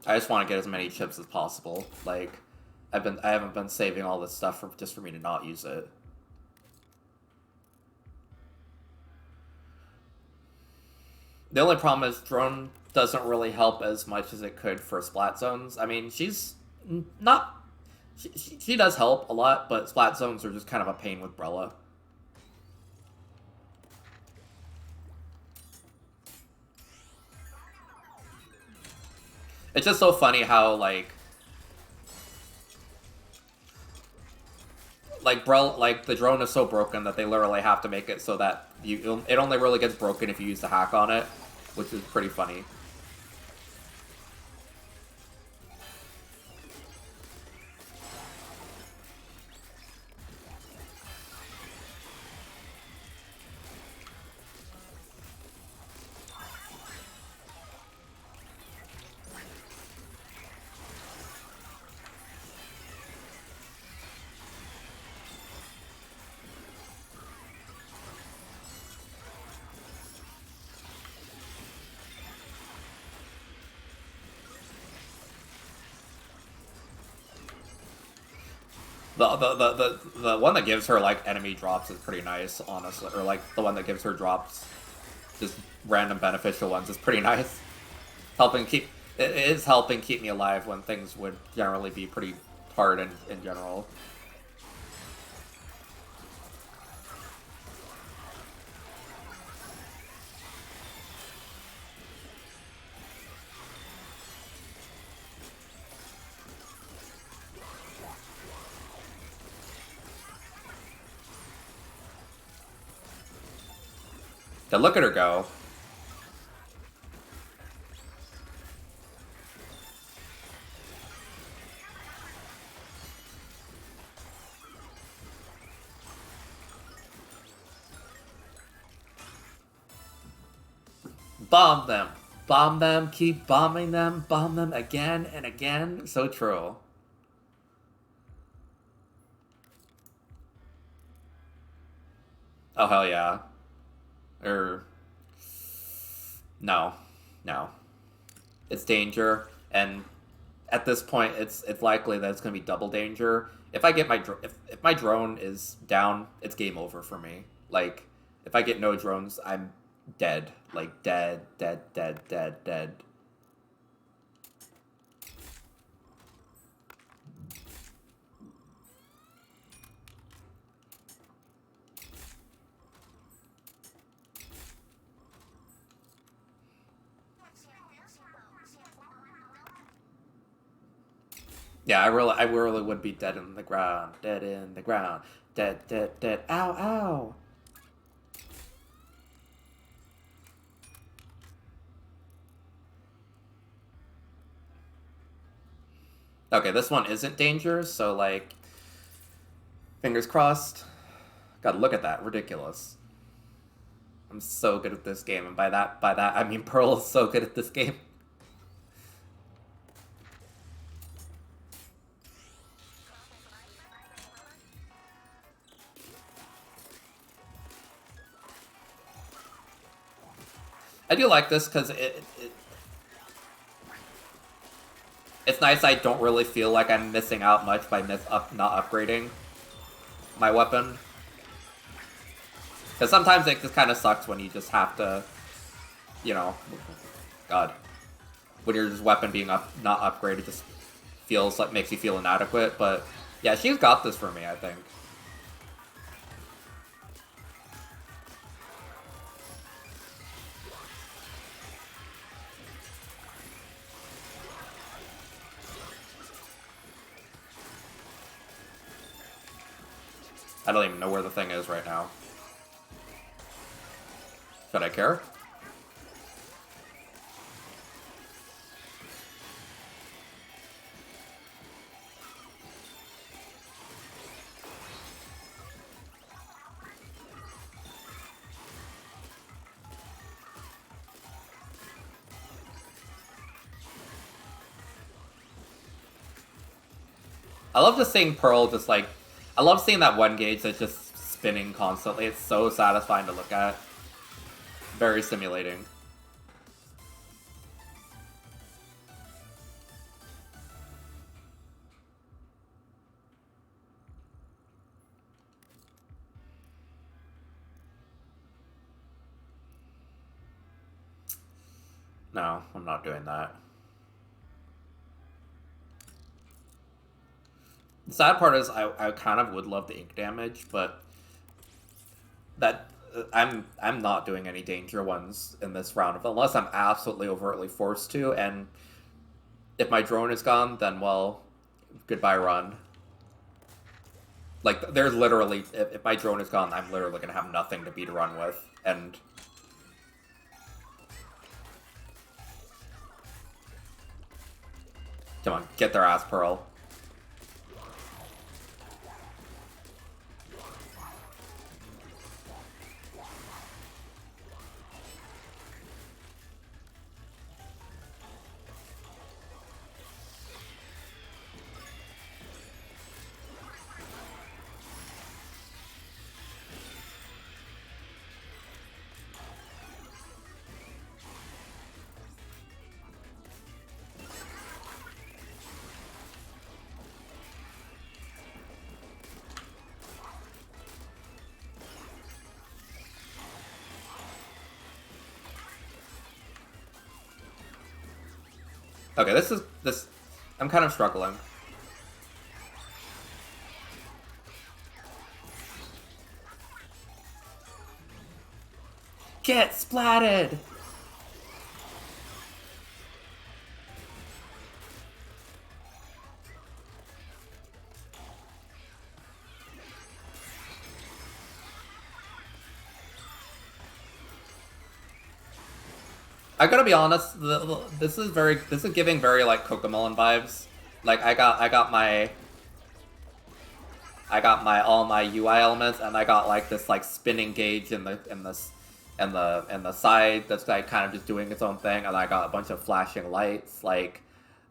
I just want to get as many chips as possible. Like, I haven't been saving all this stuff just for me to not use it. The only problem is drone doesn't really help as much as it could for splat zones. I mean, she's not. She does help a lot, but splat zones are just kind of a pain with Brella. It's just so funny how, like Brella, like, the drone is so broken that they literally have to make it so that it only really gets broken if you use the hack on it, which is pretty funny. The one that gives her, like, enemy drops is pretty nice, honestly. Or, like, the one that gives her drops, just random beneficial ones, is pretty nice. It is helping keep me alive when things would generally be pretty hard in general. Yeah, look at her go. Bomb them. Bomb them, keep bombing them, bomb them again and again. So true. Oh, hell yeah. No. No. It's danger, and at this point, it's likely that it's going to be double danger. If I get if my drone is down, it's game over for me. Like, if I get no drones, I'm dead. Like, dead, dead, dead, dead, dead. Yeah, I really would be dead in the ground, dead in the ground, dead, dead, dead. Ow, ow. Okay, this one isn't danger, so, like, fingers crossed. God, look at that, ridiculous. I'm so good at this game, and by that I mean Pearl is so good at this game. I do like this because it's nice. I don't really feel like I'm missing out much by not upgrading my weapon. Because sometimes it just kind of sucks when you just have to, you know, God, when your weapon being not upgraded just feels like makes you feel inadequate. But yeah, she's got this for me, I think. I don't even know where the thing is right now. Should I care? I love just seeing Pearl just like... I love seeing that one gauge that's just spinning constantly. It's so satisfying to look at. Very stimulating. No, I'm not doing that. The sad part is I kind of would love the ink damage, but that I'm not doing any danger ones in this round unless I'm absolutely overtly forced to, and if my drone is gone, then well, goodbye run. Like there's literally if my drone is gone, I'm literally gonna have nothing to beat a run with, and come on, get their ass, Pearl. Okay, this. I'm kind of struggling. Get splatted! I gotta be honest. This is giving very like Cocomelon vibes. Like I got my all my UI elements, and I got like this like spinning gauge in the side that's like kind of just doing its own thing, and I got a bunch of flashing lights. Like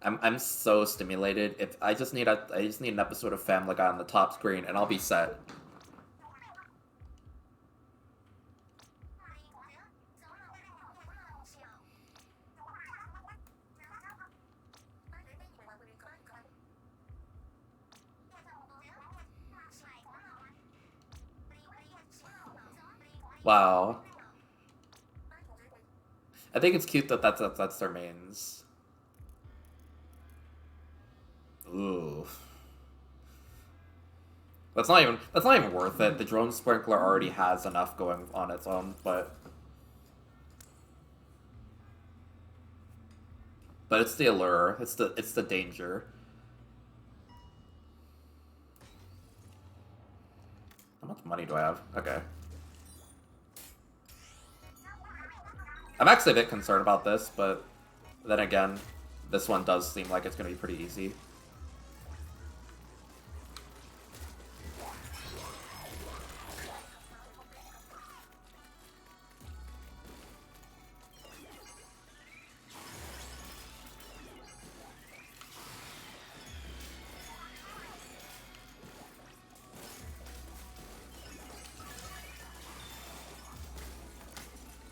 I'm so stimulated. If I just need an episode of Family Guy on the top screen, and I'll be set. Wow. I think it's cute that that's their mains. Ooh. That's not even worth it. The drone sprinkler already has enough going on its own, but it's the allure. It's the danger. How much money do I have? Okay. I'm actually a bit concerned about this, but then again, this one does seem like it's going to be pretty easy.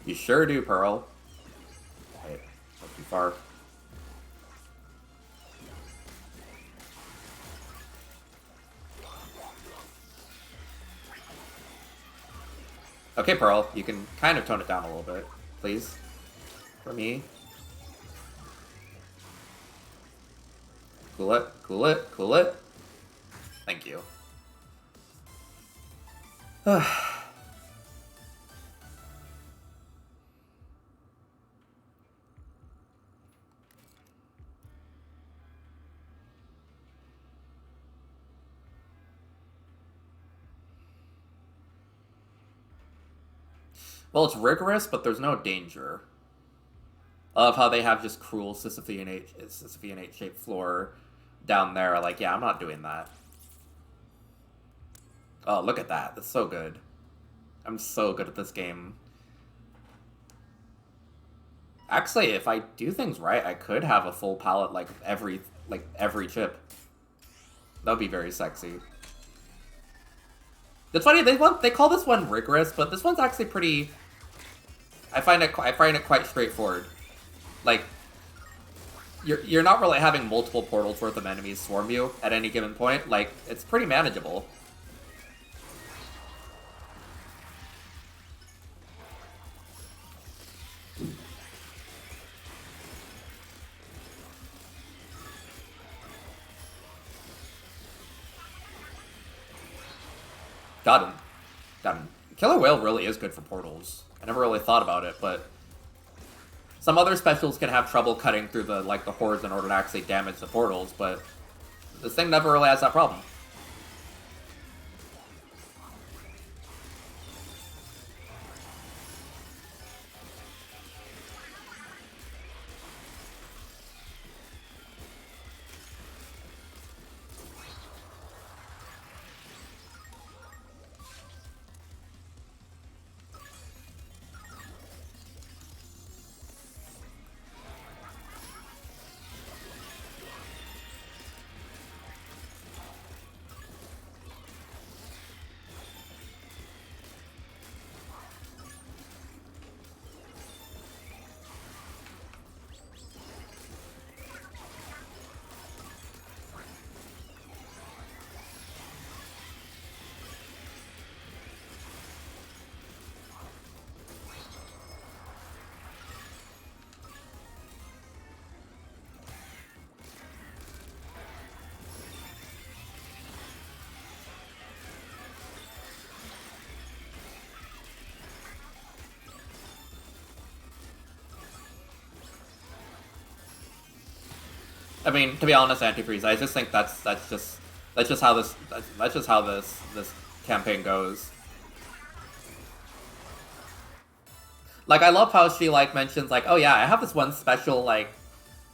You sure do, Pearl. Wait, not too far. Okay, Pearl, you can kind of tone it down a little bit, please. For me. Cool it, cool it, cool it. Thank you. Well, it's rigorous, but there's no danger. I love how they have just cruel Sisyphean shaped floor down there. Like, yeah, I'm not doing that. Oh, look at that. That's so good. I'm so good at this game. Actually, if I do things right, I could have a full palette every chip. That would be very sexy. It's funny, they call this one rigorous, but this one's actually pretty. I find it quite straightforward. Like, you're not really having multiple portals worth of enemies swarm you at any given point. Like, it's pretty manageable. Got him. Got him. Killer Whale really is good for portals. I never really thought about it, but some other specials can have trouble cutting through the hordes in order to actually damage the portals, but this thing never really has that problem. I mean, to be honest, Antifreeze, I just think that's just how this campaign goes. Like, I love how she mentions oh yeah, I have this one special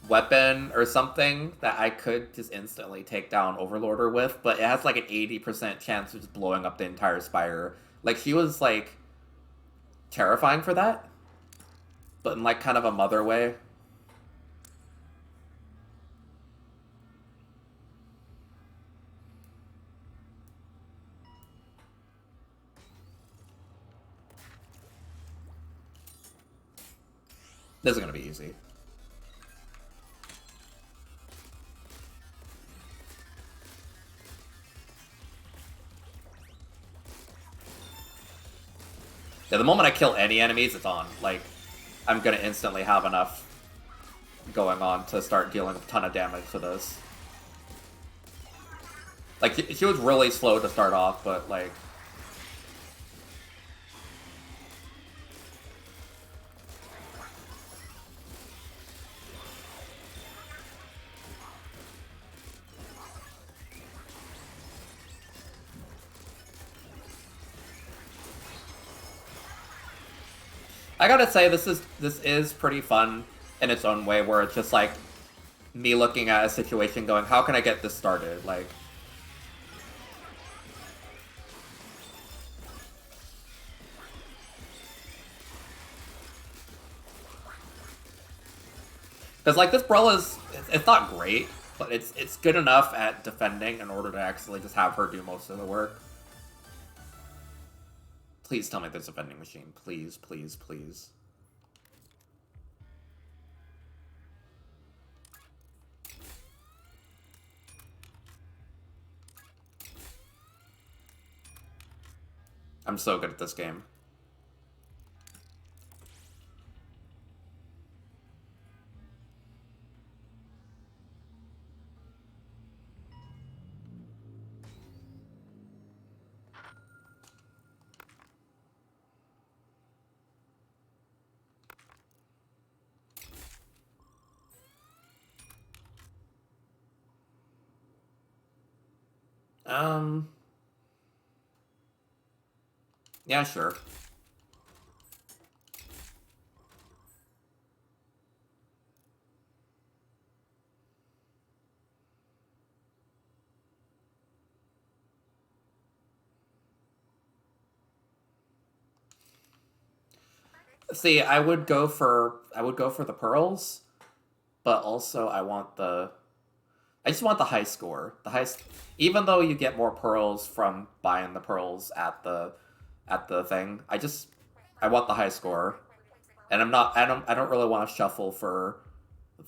weapon or something that I could just instantly take down Overlorder with, but it has an 80% chance of just blowing up the entire spire. Like, she was terrifying for that, but in kind of a mother way. This is gonna be easy. Yeah, the moment I kill any enemies, it's on. I'm gonna instantly have enough going on to start dealing a ton of damage to this. She was really slow to start off, but I gotta say, this is pretty fun in its own way, where it's just me looking at a situation going, how can I get this started? Because this brawl it's not great, but it's good enough at defending in order to actually just have her do most of the work. Please tell me there's a vending machine. Please, please, please. I'm so good at this game. Yeah, sure. See, I would go for the pearls, but also I just want the high score. Even though you get more pearls from buying the pearls at the thing, I want the high score. And I don't really want to shuffle for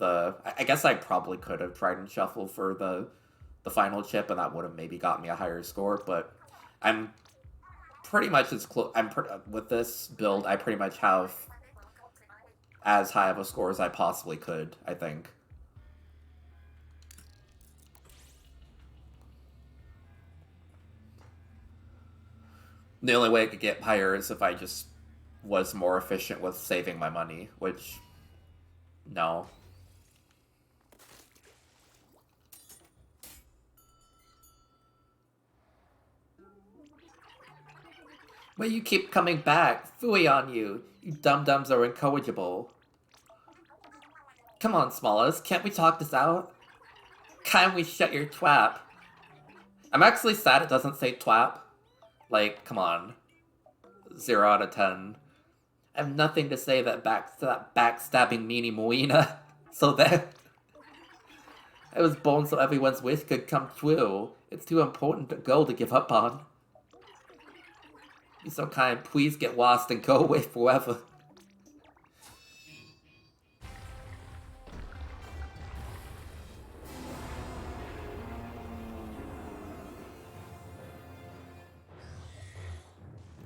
I guess I probably could have tried and shuffle for the final chip, and that would have maybe got me a higher score, but I'm pretty much as close. With this build, I pretty much have as high of a score as I possibly could, I think. The only way I could get higher is if I just was more efficient with saving my money, which, no. But you keep coming back. Phooey on you. You dum-dums are incorrigible. Come on, Smallest. Can't we talk this out? Can we shut your twap? I'm actually sad it doesn't say twap. Like, come on. 0 out of 10. I have nothing to say that backstabbing meanie Moina. So that I was born so everyone's wish could come true. It's too important a goal to give up on. Be so kind, please get lost and go away forever.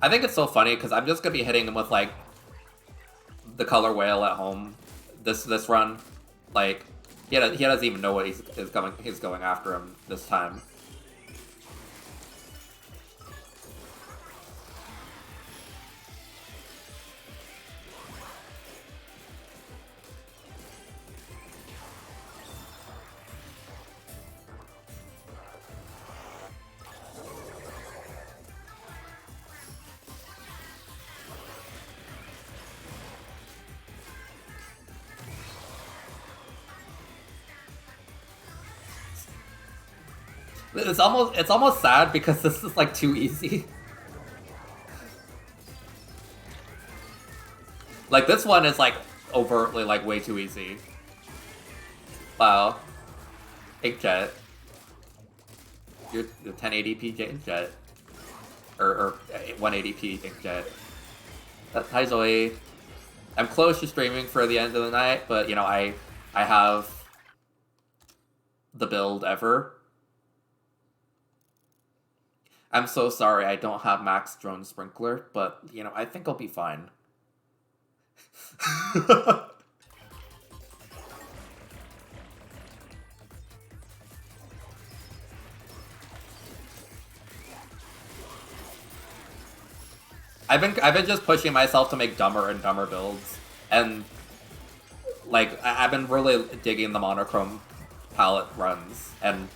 I think it's so funny because I'm just gonna be hitting him with like the color whale at home this run. Like he doesn't even know what he's going after him this time. It's almost sad because this is like too easy. Like this one is like overtly like way too easy. Wow. Inkjet. You're 1080p Inkjet. Or 180p Inkjet. Hi Zoe. I'm close to streaming for the end of the night, but you know, I have the build ever. I'm so sorry I don't have max drone sprinkler, but you know, I think I'll be fine. I've been just pushing myself to make dumber and dumber builds, and like I've been really digging the monochrome palette runs, and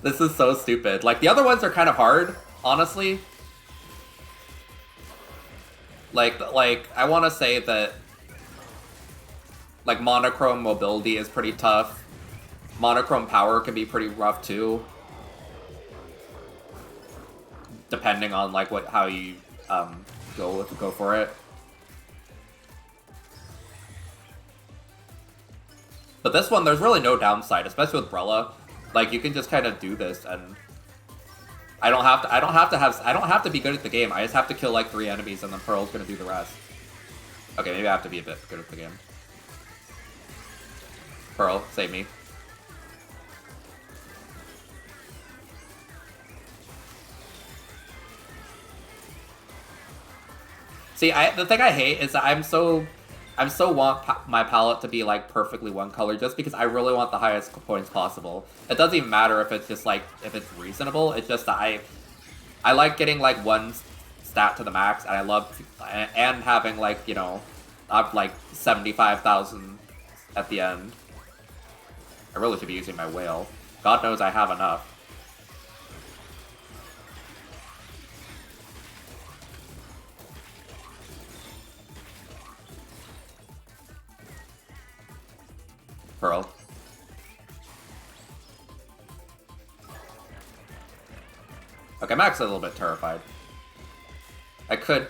this is so stupid. Like, the other ones are kind of hard, honestly. Like I want to say that, like, monochrome mobility is pretty tough. Monochrome power can be pretty rough, too. Depending on, like, how you, go for it. But this one, there's really no downside, especially with Brella. Like, you can just kind of do this, and I don't have to be good at the game. I just have to kill like 3 enemies, and then Pearl's gonna do the rest. Okay, maybe I have to be a bit good at the game. Pearl, save me. See, the thing I hate is that I'm so want my palette to be like perfectly one color just because I really want the highest points possible. It doesn't even matter if it's just like if it's reasonable. It's just that I like getting like one stat to the max, and I love and having like, you know, up like 75,000 at the end. I really should be using my whale. God knows I have enough. Pearl. Okay, I'm actually a little bit terrified. I could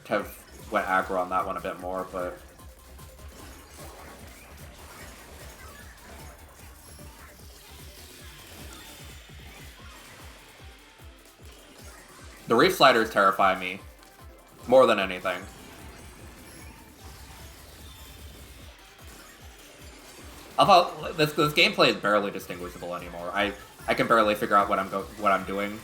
have went aggro on that one a bit more, but the Reef Sliders terrify me more than anything. Although this gameplay is barely distinguishable anymore. I can barely figure out what I'm doing.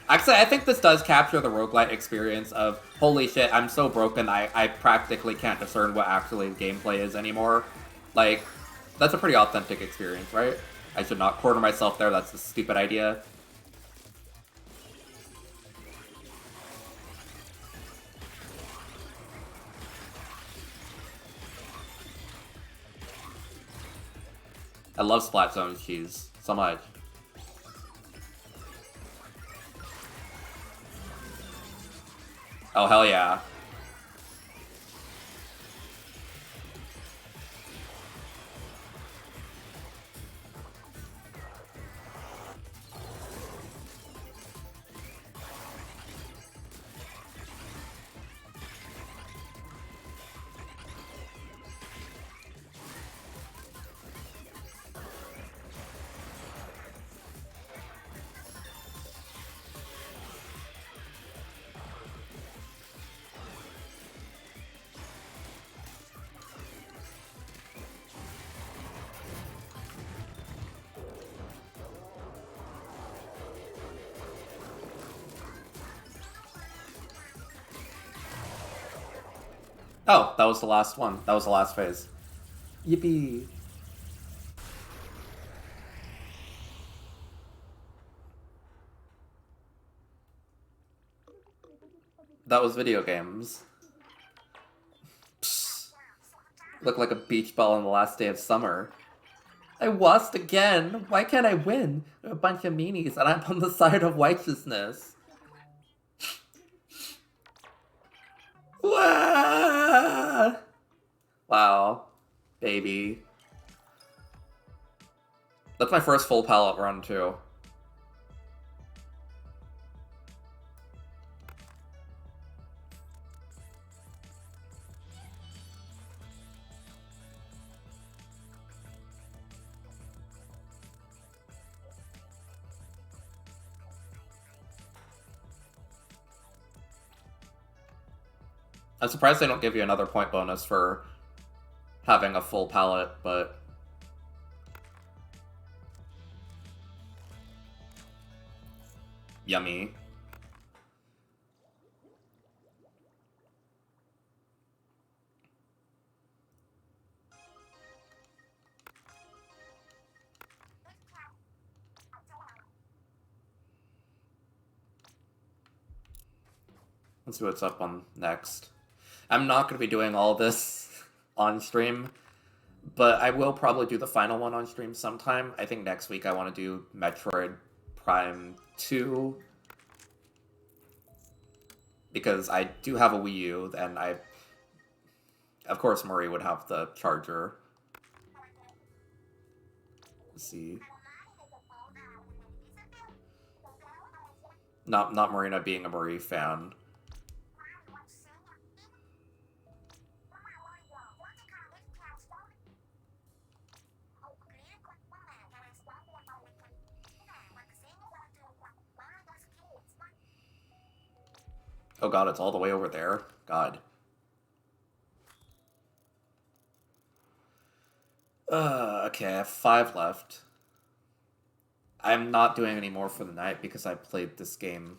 Actually, I think this does capture the roguelite experience of, holy shit, I'm so broken I practically can't discern what actually gameplay is anymore. Like, that's a pretty authentic experience, right? I should not corner myself there, that's a stupid idea. I love Splat Zone cheese so much. Oh, hell yeah. Oh, that was the last one. That was the last phase. Yippee. That was video games. Psst. Look like a beach ball on the last day of summer. I lost again. Why can't I win? There are a bunch of meanies, and I'm on the side of righteousness. Wow. Baby. That's my first full palette run, too. I'm surprised they don't give you another point bonus for having a full palette, but... Yummy. Let's see what's up on next. I'm not going to be doing all this on stream, but I will probably do the final one on stream sometime. I think next week I want to do Metroid Prime 2, because I do have a Wii U, and of course Marie would have the charger. Let's see. Not Marina being a Marie fan. Oh god, it's all the way over there? God. Okay, I have 5 left. I'm not doing any more for the night because I played this game.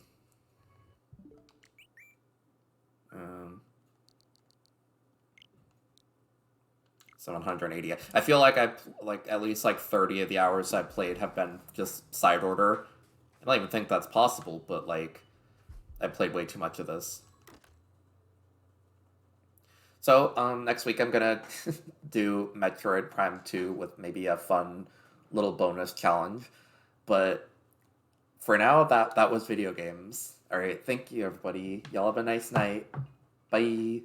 780. I feel like at least 30 of the hours I played have been just side order. I don't even think that's possible, but I played way too much of this. So, next week I'm gonna do Metroid Prime 2 with maybe a fun little bonus challenge. But for now, that was video games. Alright, thank you everybody. Y'all have a nice night. Bye.